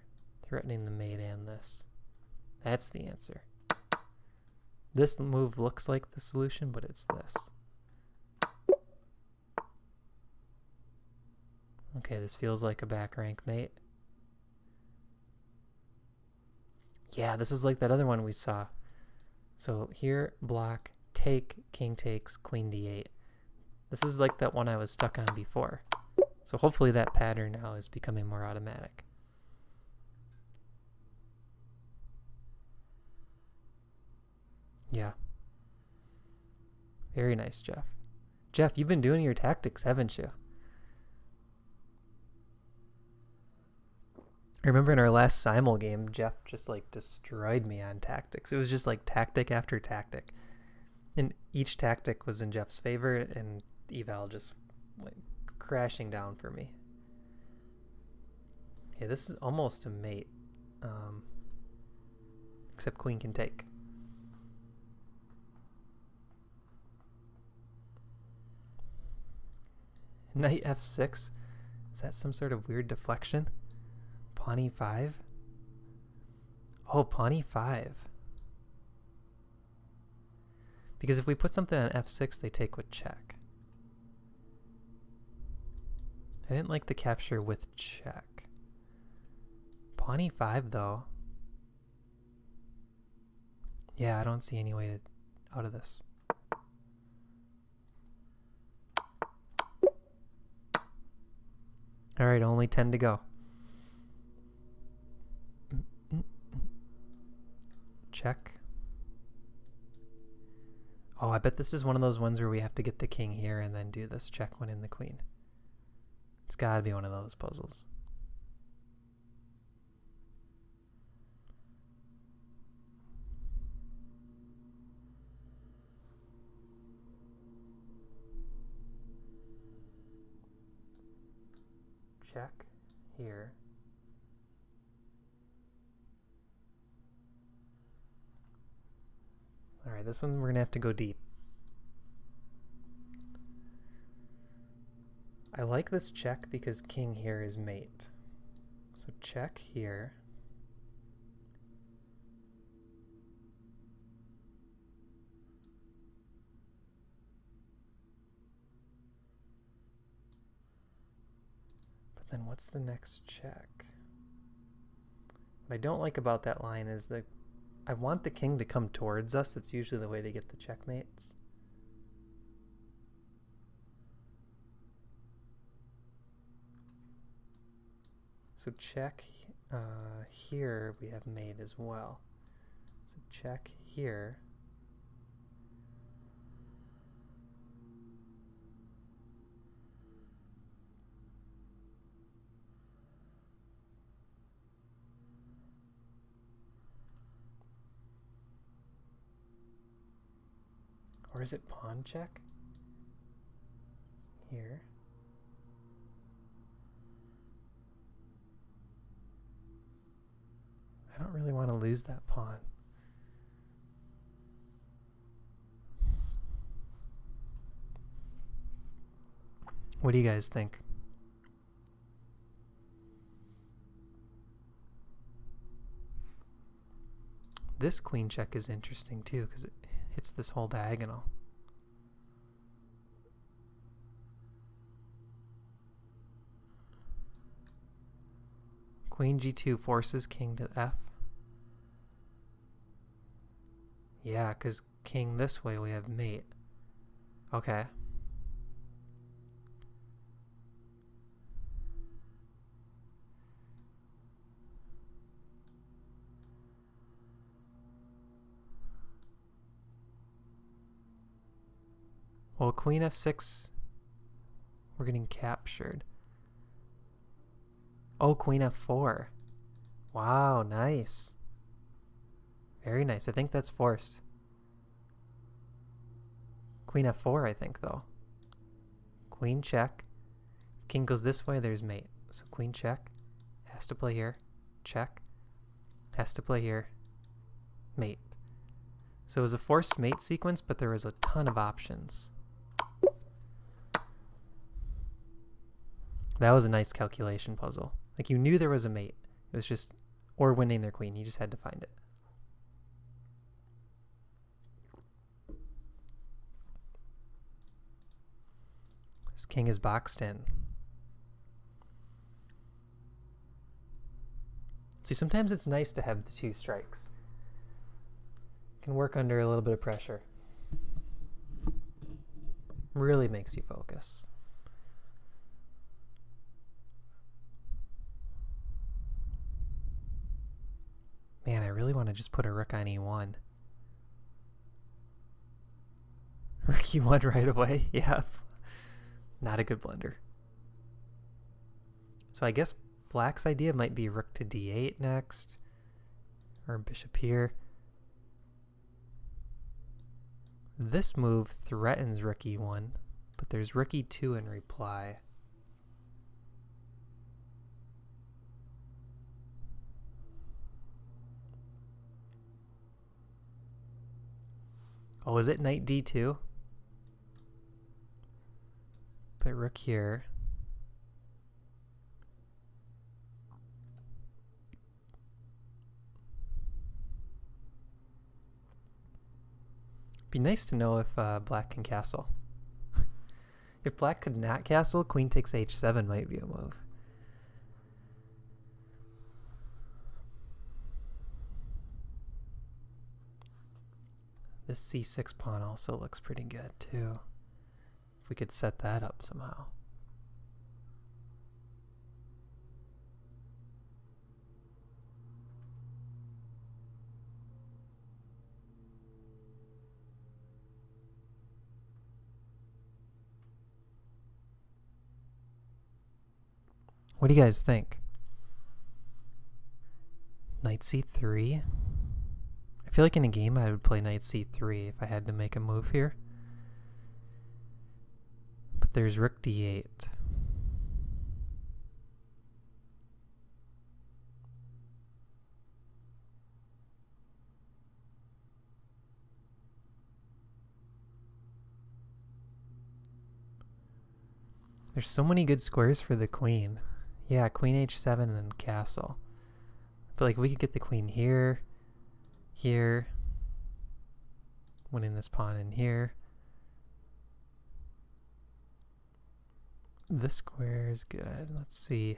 threatening the mate and this. That's the answer. This move looks like the solution, but it's this. Okay, this feels like a back rank mate. Yeah, this is like that other one we saw. So here, block, take, king takes, queen d8. This is like that one I was stuck on before. So hopefully that pattern now is becoming more automatic. Yeah. Very nice, Jeff. Jeff, you've been doing your tactics, haven't you? I remember in our last simul game, Jeff just like destroyed me on tactics. It was just like tactic after tactic. And each tactic was in Jeff's favor, and eval just went crashing down for me. Okay, this is almost a mate. Except queen can take. Knight f6? Is that some sort of weird deflection? Pawn e5? Oh, pawn e5. Because if we put something on f6, they take with check. I didn't like the capture with check. Pawn e5, though. Yeah, I don't see any way out of this. All right, only 10 to go. Check. Oh, I bet this is one of those ones where we have to get the king here and then do this check when in the queen. It's gotta be one of those puzzles. Check here. All right, this one we're gonna have to go deep. I like this check because king here is mate. So check here. But then what's the next check? What I don't like about that line is that I want the king to come towards us. That's usually the way to get the checkmates. So check here, we have mate as well. So check here. Or is it pawn check? here. I don't really want to lose that pawn. What do you guys think? This queen check is interesting too because it hits this whole diagonal. Queen g2 forces king to f. Yeah, because king this way we have mate. Okay. Well, queen f6, we're getting captured. Oh, queen f4. Wow, nice. Very nice. I think that's forced. Queen f4, I think, though. Queen check. King goes this way, there's mate. So queen check. Has to play here. Check. Has to play here. Mate. So it was a forced mate sequence, but there was a ton of options. That was a nice calculation puzzle. Like, you knew there was a mate. It was just, or winning their queen. You just had to find it. This king is boxed in. See, sometimes it's nice to have the two strikes. Can work under a little bit of pressure. Really makes you focus. Man, I really want to just put a rook on e1. Rook e1 right away? Yeah. Not a good blunder. So I guess black's idea might be rook to d8 next. Or bishop here. This move threatens rook e1, but there's rook e2 in reply. Oh, is it knight d2? Put rook here. Be nice to know if black can castle. If black could not castle, queen takes h7 might be a move. This c6 pawn also looks pretty good too. If we could set that up somehow. What do you guys think? Knight c3? I feel like in a game I would play knight c3 if I had to make a move here. But there's rook d8. There's so many good squares for the queen. Yeah, queen h7 and then castle. But like, we could get the queen here, here, winning this pawn in here. This square is good. Let's see.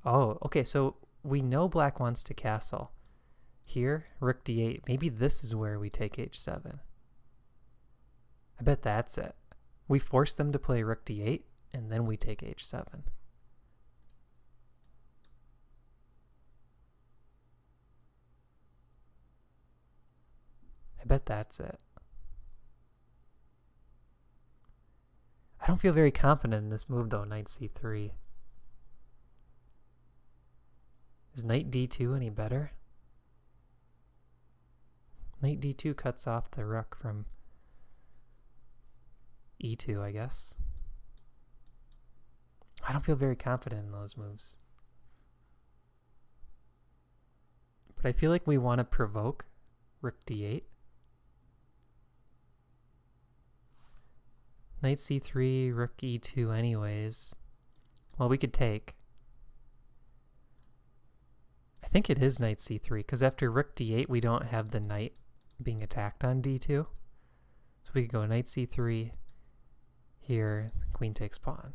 Oh, okay, so we know black wants to castle. Here, rook d8. Maybe this is where we take h7. I bet that's it. We force them to play rook d8, and then we take h7. I bet that's it. I don't feel very confident in this move though, knight c3. Is knight d2 any better? Knight d2 cuts off the rook from e2, I guess. I don't feel very confident in those moves. But I feel like we want to provoke rook d8. Knight c3, rook e2 anyways. Well, we could take. I think it is knight c3, because after rook d8, we don't have the knight being attacked on d2. So we could go knight c3 here, queen takes pawn.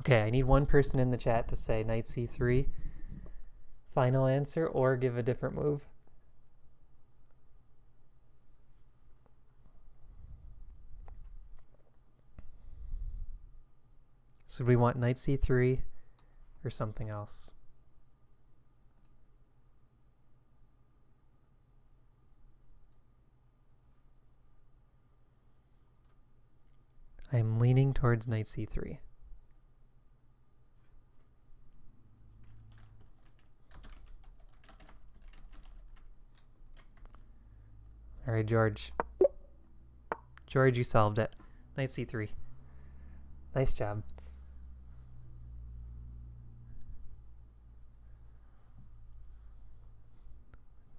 Okay, I need one person in the chat to say knight c3, final answer, or give a different move. So we want knight c3 or something else? I am leaning towards knight c3. All right, George. George, you solved it. Knight c3. Nice job.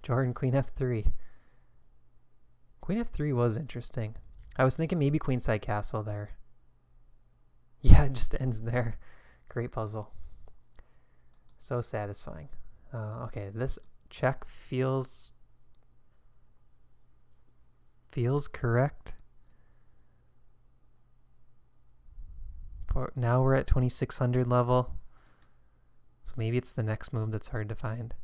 Jordan, queen f3. Queen f3 was interesting. I was thinking maybe queenside castle there. Yeah, it just ends there. Great puzzle. So satisfying. Okay, this check feels correct. Now we're at 2600 level. So maybe it's the next move that's hard to find.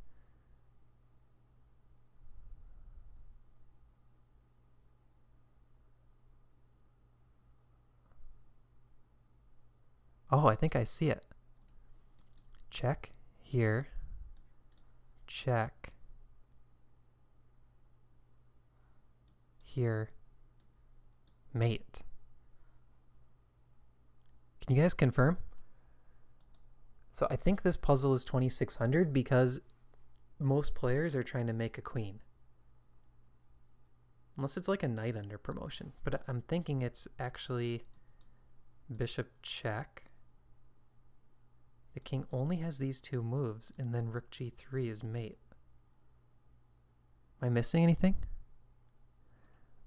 Oh, I think I see it. Check here. Check here. Mate. Can you guys confirm? So I think this puzzle is 2600 because most players are trying to make a queen. Unless it's like a knight under promotion. But I'm thinking it's actually bishop check. The king only has these two moves, and then rook g3 is mate. Am I missing anything?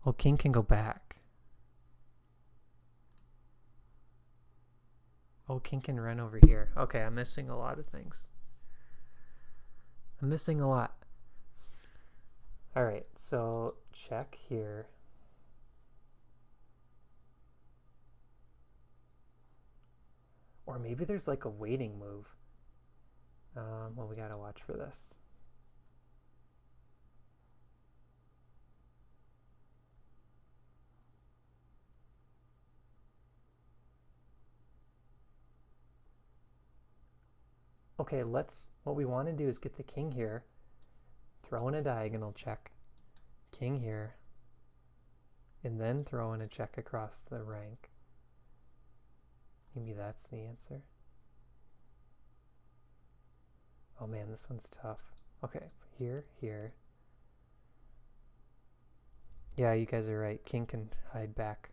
Oh, king can go back. Oh, king can run over here. Okay, I'm missing a lot of things. I'm missing a lot. All right, so check here. Or maybe there's like a waiting move. Well, we gotta watch for this. Okay, what we want to do is get the king here, throw in a diagonal check, king here, and then throw in a check across the rank. Maybe that's the answer. Oh man, this one's tough. Okay, here, here. Yeah, you guys are right. King can hide back.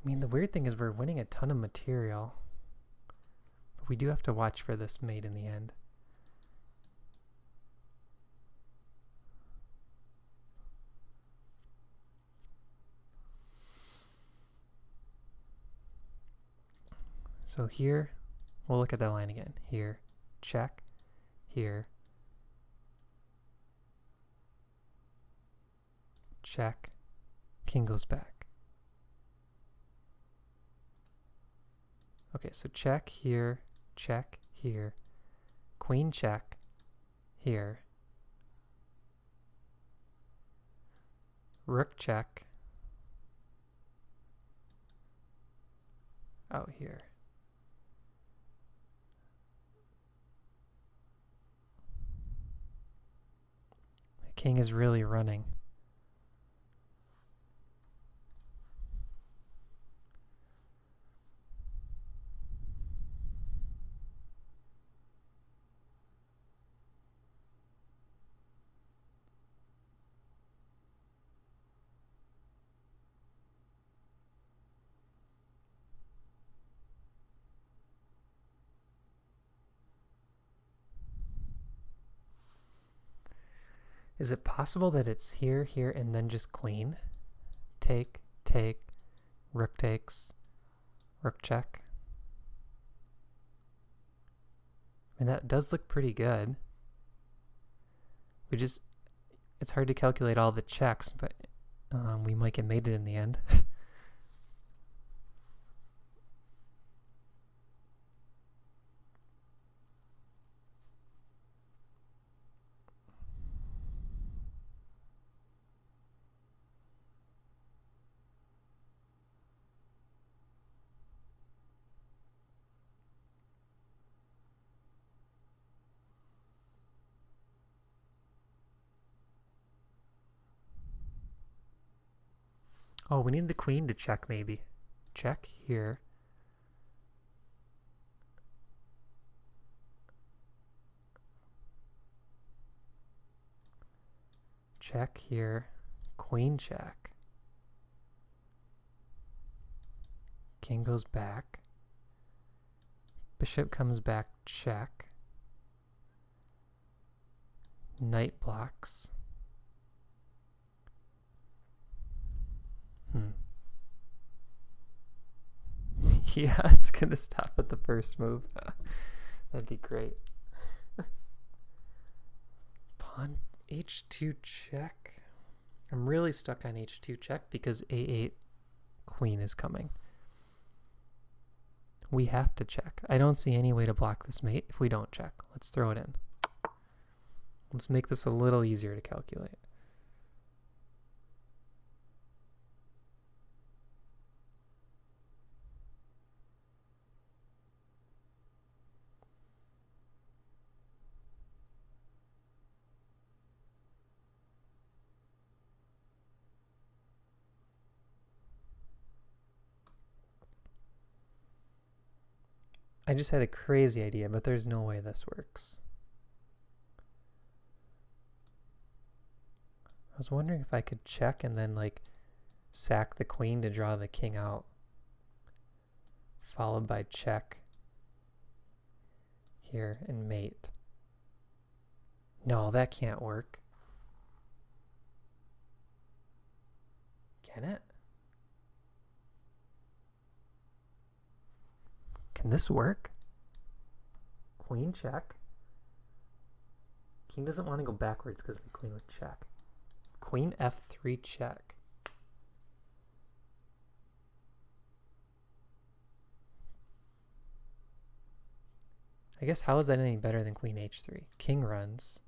I mean, the weird thing is we're winning a ton of material. But we do have to watch for this mate in the end. So here, we'll look at that line again. Here, check. Here, check. King goes back. Okay, so check here, queen check here, rook check, out here. The king is really running. Is it possible that it's here, here, and then just queen? Take, take, rook takes, rook check. I mean, that does look pretty good. It's hard to calculate all the checks, but we might get mated in the end. Oh, we need the queen to check, maybe. Check here. Check here. Queen check. King goes back. Bishop comes back, check. Knight blocks. Yeah, it's gonna stop at the first move. That'd be great. Pawn h2 check. I'm really stuck on h2 check because a8 queen is coming. We have to check. I don't see any way to block this mate if we don't check. Let's throw it in. Let's make this a little easier to calculate. I just had a crazy idea, but there's no way this works. I was wondering if I could check and then like sack the queen to draw the king out, followed by check here and mate. No, that can't work. Can it? Can this work? Queen check. King doesn't want to go backwards because the queen would check. Queen f3 check. I guess how is that any better than queen h3? King runs.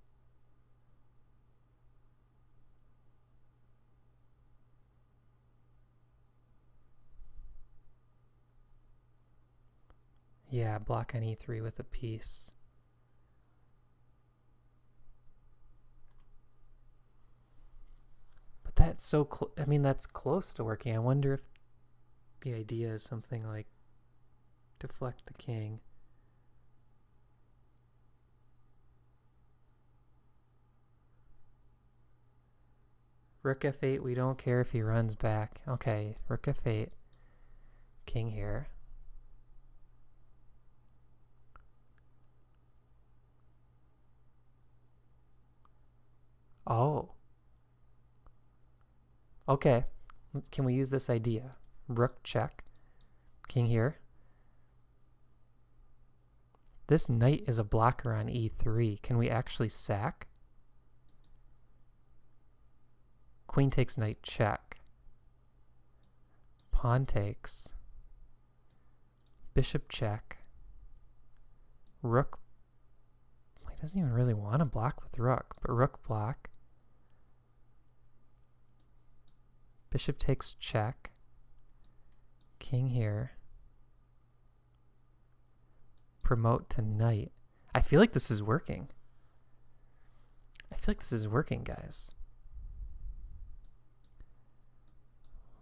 Yeah, block on e3 with a piece. But that's so I mean, that's close to working. I wonder if the idea is something like deflect the king. Rook f8, we don't care if he runs back. Okay, rook f8, king here. Oh. Okay. Can we use this idea? Rook check. King here. This knight is a blocker on e3. Can we actually sack? Queen takes knight check. Pawn takes. Bishop check. Rook. He doesn't even really want to block with rook, but rook block. Bishop takes check. King here. promote to knight. I feel like this is working. Guys.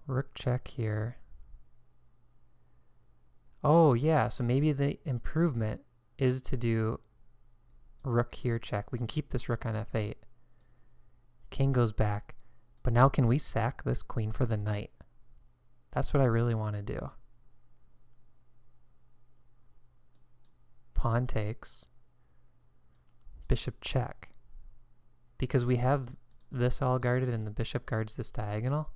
Rook check here. Oh, yeah, so maybe the improvement is to do rook here check. We can keep this rook on f8. King goes back. But now can we sack this queen for the knight? That's what I really want to do. Pawn takes. Bishop check. Because we have this all guarded and the bishop guards this diagonal.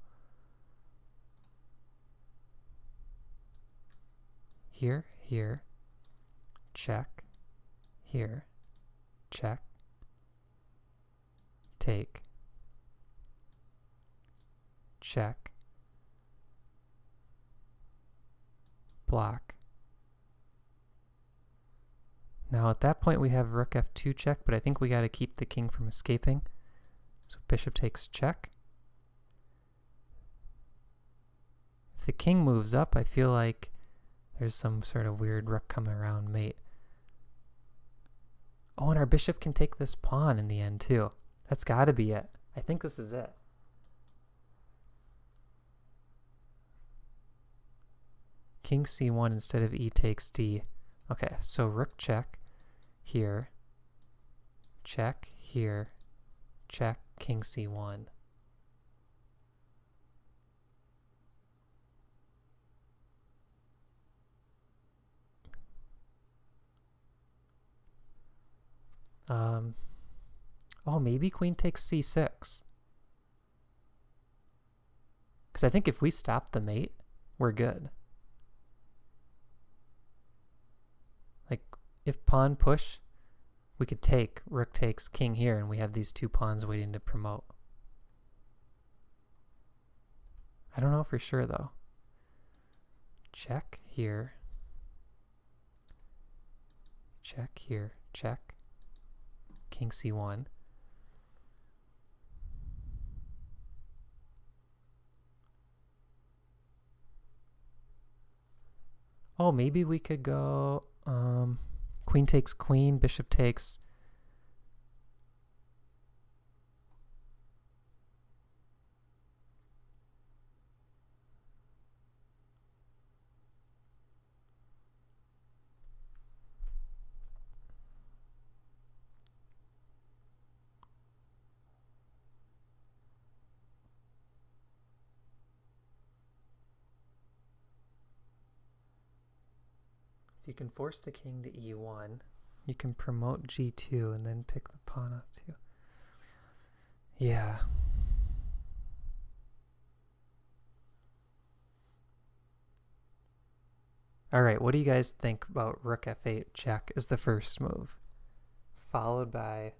Here, here, check, here, check, take, check, block. Now at that point we have rook f2 check, but I think we got to keep the king from escaping. So bishop takes check. If the king moves up, I feel like there's some sort of weird rook coming around mate. Oh, and our bishop can take this pawn in the end too. That's got to be it. I think this is it. King c1 instead of e takes d. Okay, so rook check here, check here, check, king c1. Oh, maybe queen takes c6. Because I think if we stop the mate, we're good. Like, if pawn push, we could take, rook takes king here, and we have these two pawns waiting to promote. I don't know for sure, though. Check here. Check here. Check. King c1. Oh, maybe we could go queen takes queen, bishop takes. You can force the king to e1. You can promote g2 and then pick the pawn up too. Yeah. All right, what do you guys think about rook f8 check as the first move? Followed by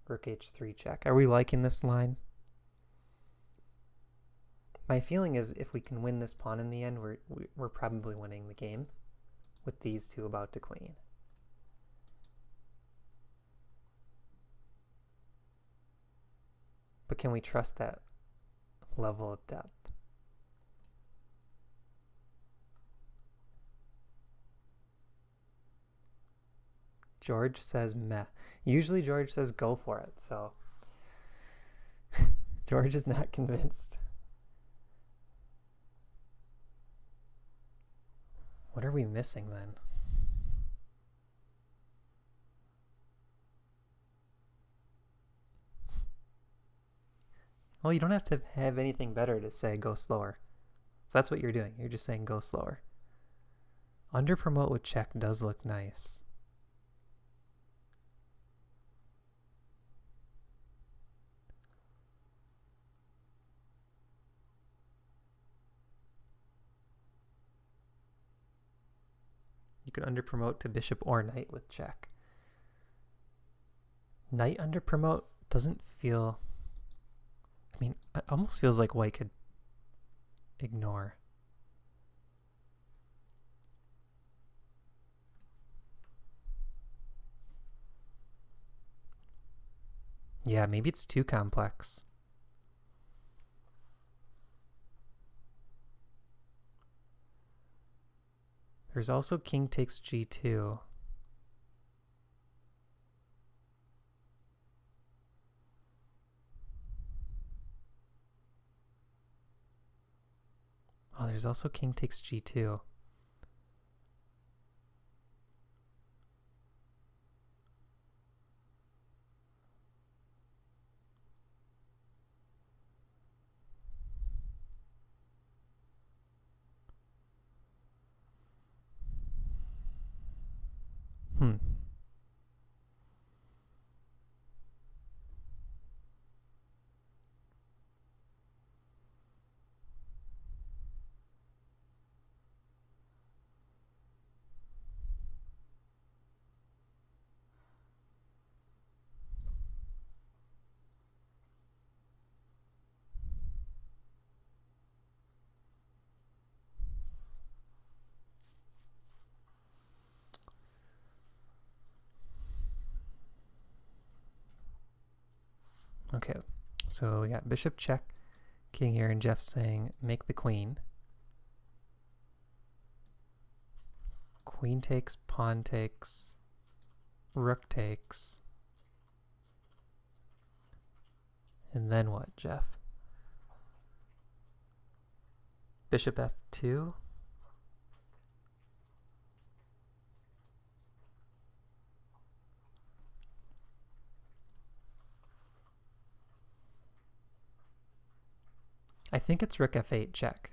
rook h3 check. Are we liking this line? My feeling is if we can win this pawn in the end, we're probably winning the game with these two about to queen. But can we trust that level of depth? George says meh. Usually George says go for it, so George is not convinced. What are we missing then? Well, you don't have to have anything better to say go slower. So that's what you're doing. You're just saying go slower. Under promote with check does look nice. You could under promote to bishop or knight with check. Knight under promote doesn't feel... I mean, it almost feels like white could ignore. Yeah, maybe it's too complex. There's also king takes g2. Oh, there's also king takes g2. Hmm. Okay, so we got bishop check, king here, and Jeff saying make the queen. Queen takes, pawn takes, rook takes. And then what, Jeff? Bishop f2. I think it's rook f8 check.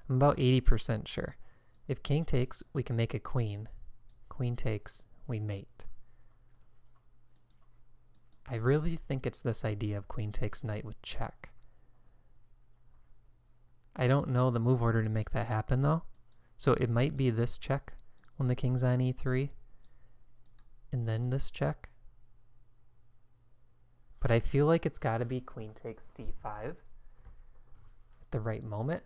I'm about 80% sure. If king takes, we can make a queen. Queen takes, we mate. I really think it's this idea of queen takes knight with check. I don't know the move order to make that happen though. So it might be this check when the king's on e3, and then this check. But I feel like it's got to be queen takes d5 at the right moment.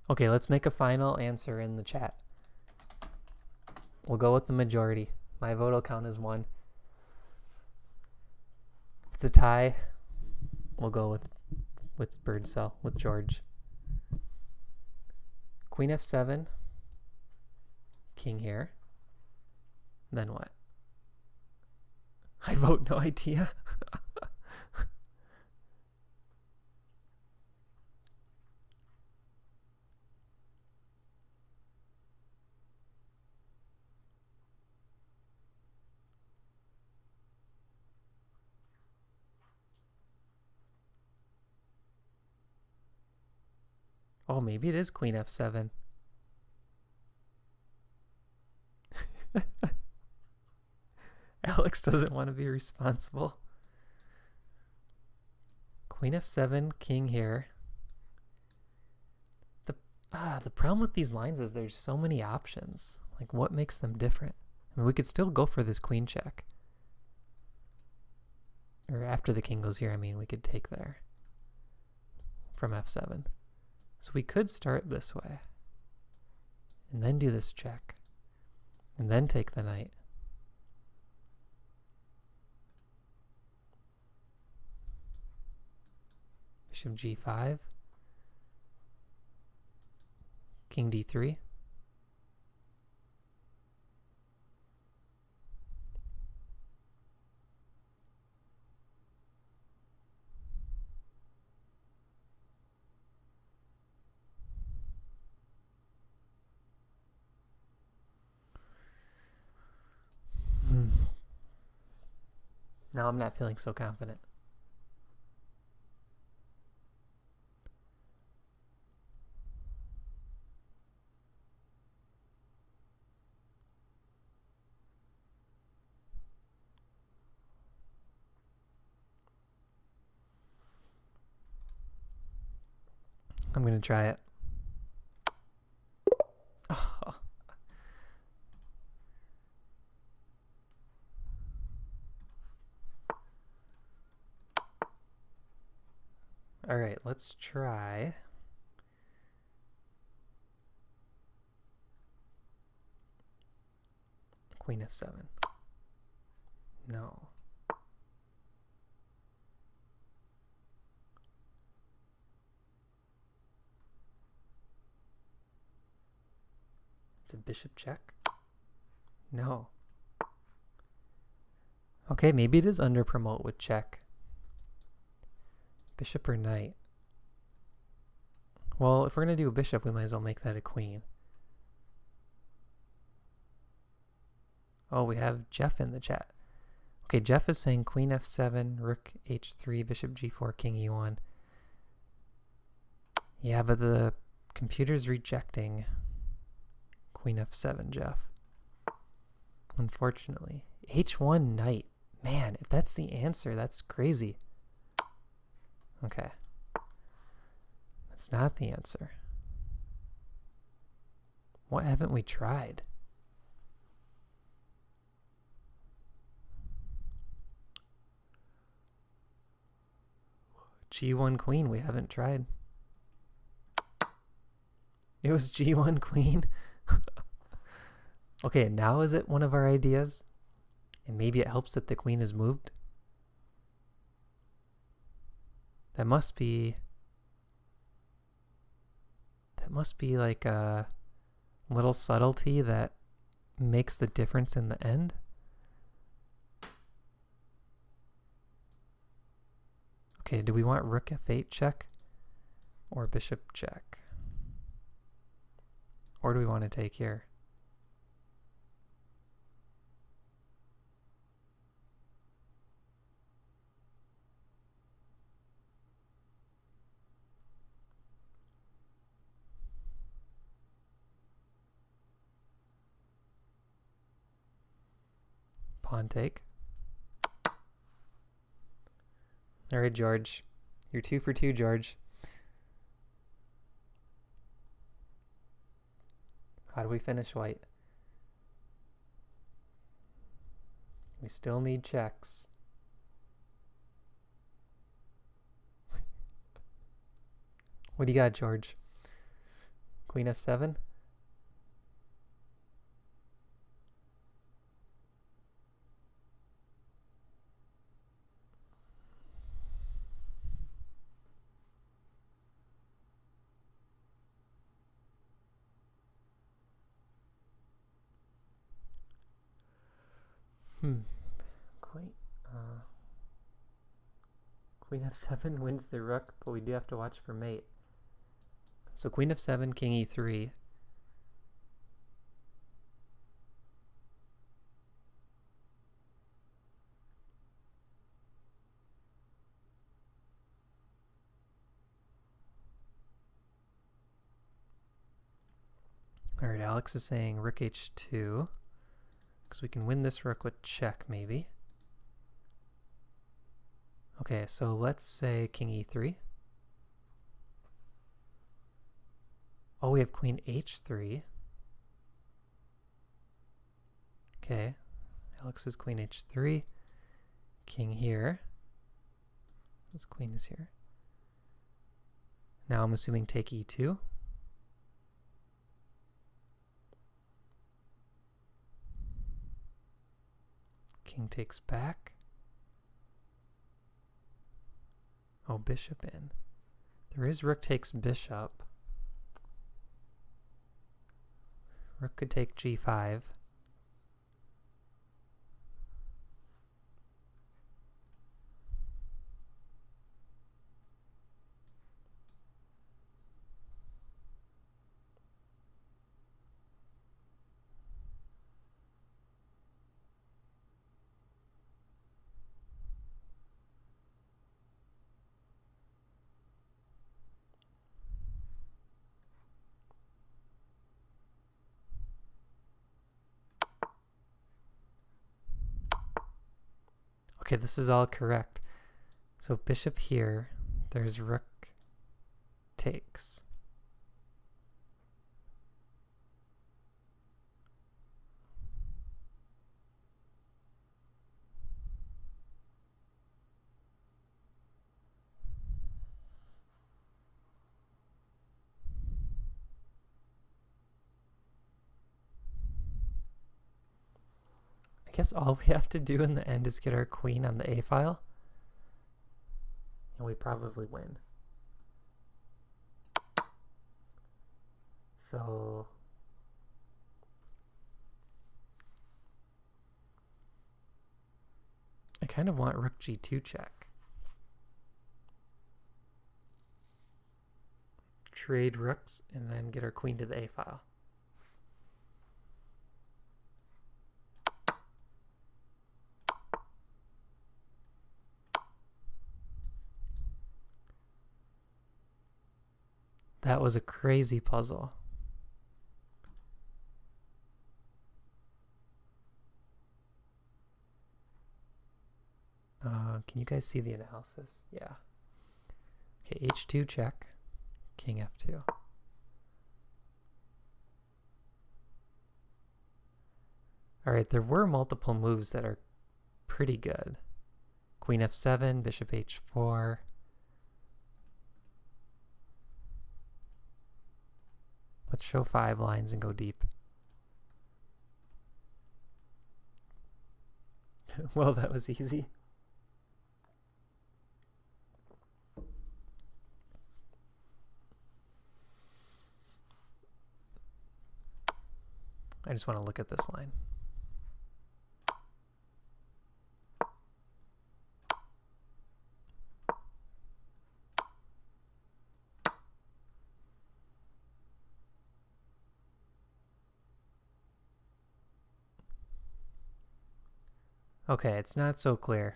Okay, let's make a final answer in the chat. We'll go with the majority. My vote will count as 1. If it's a tie, we'll go with Birdsell, with George. Queen f7, king here. Then what? I vote no idea. Oh, maybe it is queen f7. Alex doesn't want to be responsible. Queen f7, king here. The problem with these lines is there's so many options. Like, what makes them different? I mean, we could still go for this queen check. Or after the king goes here, I mean, we could take there from f7. So we could start this way, and then do this check, and then take the knight. Bishop g5, king d3. Now I'm not feeling so confident. I'm going to try it. Oh. All right, let's try queen f7. No. It's a bishop check? No. Okay, maybe it is under promote with check. Bishop or knight? Well, if we're going to do a bishop, we might as well make that a queen. Oh, we have Jeff in the chat. Okay, Jeff is saying queen f7, rook h3, bishop g4, king e1. Yeah, but the computer's rejecting queen f7, Jeff. Unfortunately. h1 knight. Man, if that's the answer, that's crazy. Okay. That's not the answer. What haven't we tried? G1 queen we haven't tried. It was G1 queen. Okay, now is it one of our ideas? And maybe it helps that the queen is moved? That must be like a little subtlety that makes the difference in the end. Okay, do we want rook f8 check or bishop check? Or do we want to take here? Pawn take. All right, George. You're 2 for 2, George. How do we finish white? We still need checks. What do you got, George? Queen f7? Queen f7 wins the rook, but we do have to watch for mate. So queen f7, king e3. All right, Alex is saying rook h2, because we can win this rook with check, maybe. Okay, so let's say king e3. Oh, we have queen h3. Okay, Alex is queen h3. King here. This queen is here. Now I'm assuming take e2. King takes back. Oh, bishop in. There is rook takes bishop. Rook could take g5. Okay, this is all correct. So bishop here, there's rook takes. guess all we have to do in the end is get our queen on the A file. And we probably win. So I kind of want rook g2 check. Trade rooks and then get our queen to the A file. That was a crazy puzzle. Can you guys see the analysis? Yeah. Okay, h2 check, king f2. All right, there were multiple moves that are pretty good. Queen f7, bishop h4. Let's show 5 lines and go deep. Well, that was easy. I just want to look at this line. Okay, it's not so clear.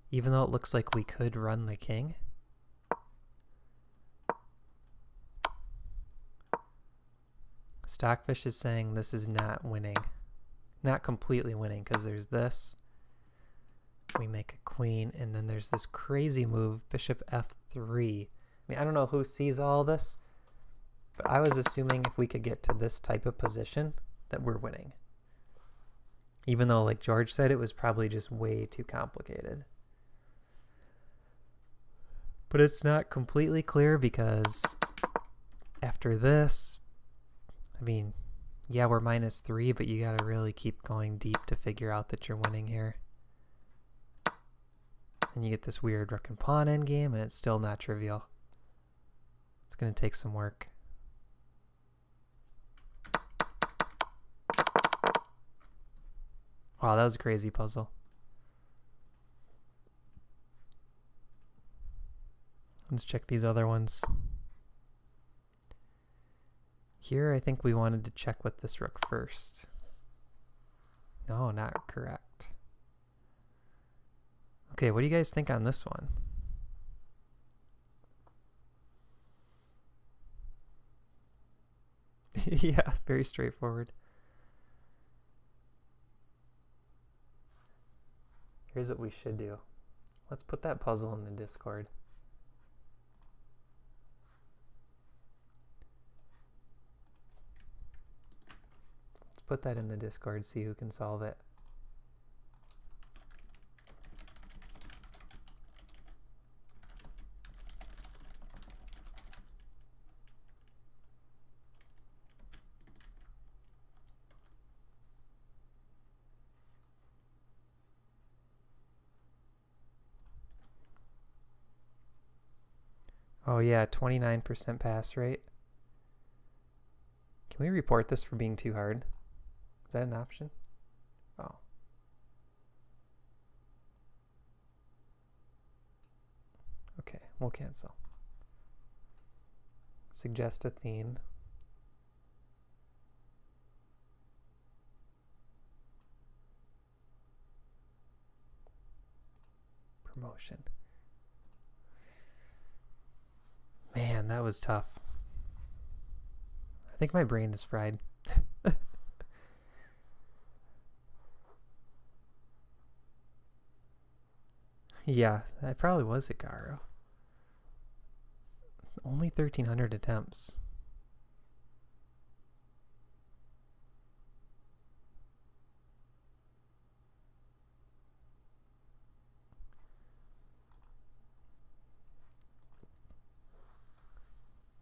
Even though it looks like we could run the king. Stockfish is saying this is not winning. Not completely winning, because there's this. We make a queen, and then there's this crazy move, bishop f3. I mean, I don't know who sees all this, but I was assuming if we could get to this type of position, that we're winning. Even though, like George said, it was probably just way too complicated. But it's not completely clear because after this, I mean, yeah, we're -3, but you gotta really keep going deep to figure out that you're winning here. And you get this weird rook and pawn endgame, and it's still not trivial. It's gonna take some work. Wow, that was a crazy puzzle. Let's check these other ones. Here, I think we wanted to check with this rook first. No, not correct. Okay, what do you guys think on this one? Yeah, very straightforward. Here's what we should do. Let's put that puzzle in the Discord. Let's put that in the Discord, see who can solve it. Oh yeah, 29% pass rate. Can we report this for being too hard? Is that an option? Oh. Okay, we'll cancel. Suggest a theme. Promotion. Man, that was tough. I think my brain is fried. Yeah, that probably was a caro. Only 1,300 attempts.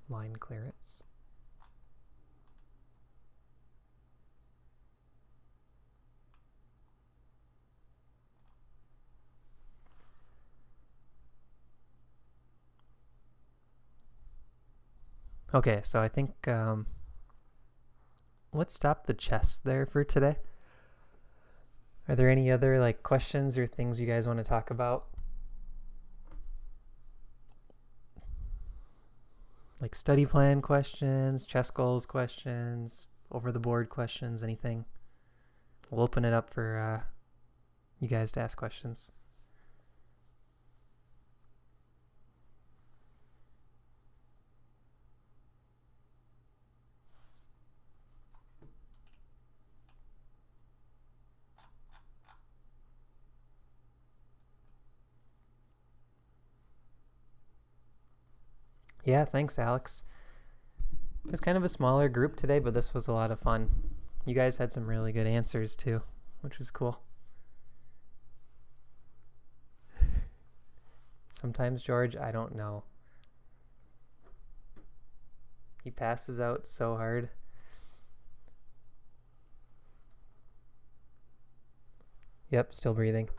Line clearance. Okay, so I think let's stop the chess there for today. Are there any other like questions or things you guys want to talk about? Like study plan questions, chess goals questions, over the board questions, anything? We'll open it up for you guys to ask questions. Yeah, thanks, Alex. It was kind of a smaller group today, but this was a lot of fun. You guys had some really good answers too, which was cool. Sometimes, George, I don't know. He passes out so hard. Yep, still breathing.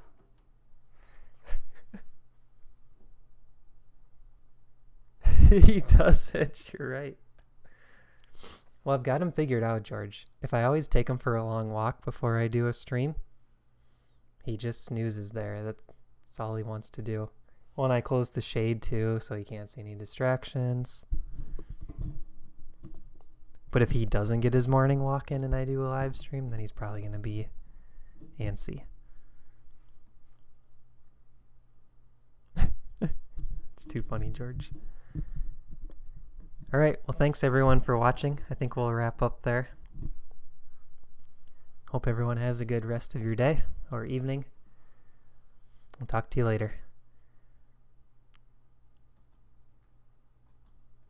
He does it, you're right. Well, I've got him figured out, George. If I always take him for a long walk before I do a stream, he just snoozes there. That's all he wants to do. Well, and I close the shade too, so he can't see any distractions. But if he doesn't get his morning walk in and I do a live stream, then he's probably going to be antsy. It's too funny, George. All right, well, thanks everyone for watching. I think we'll wrap up there. Hope everyone has a good rest of your day or evening. I'll talk to you later.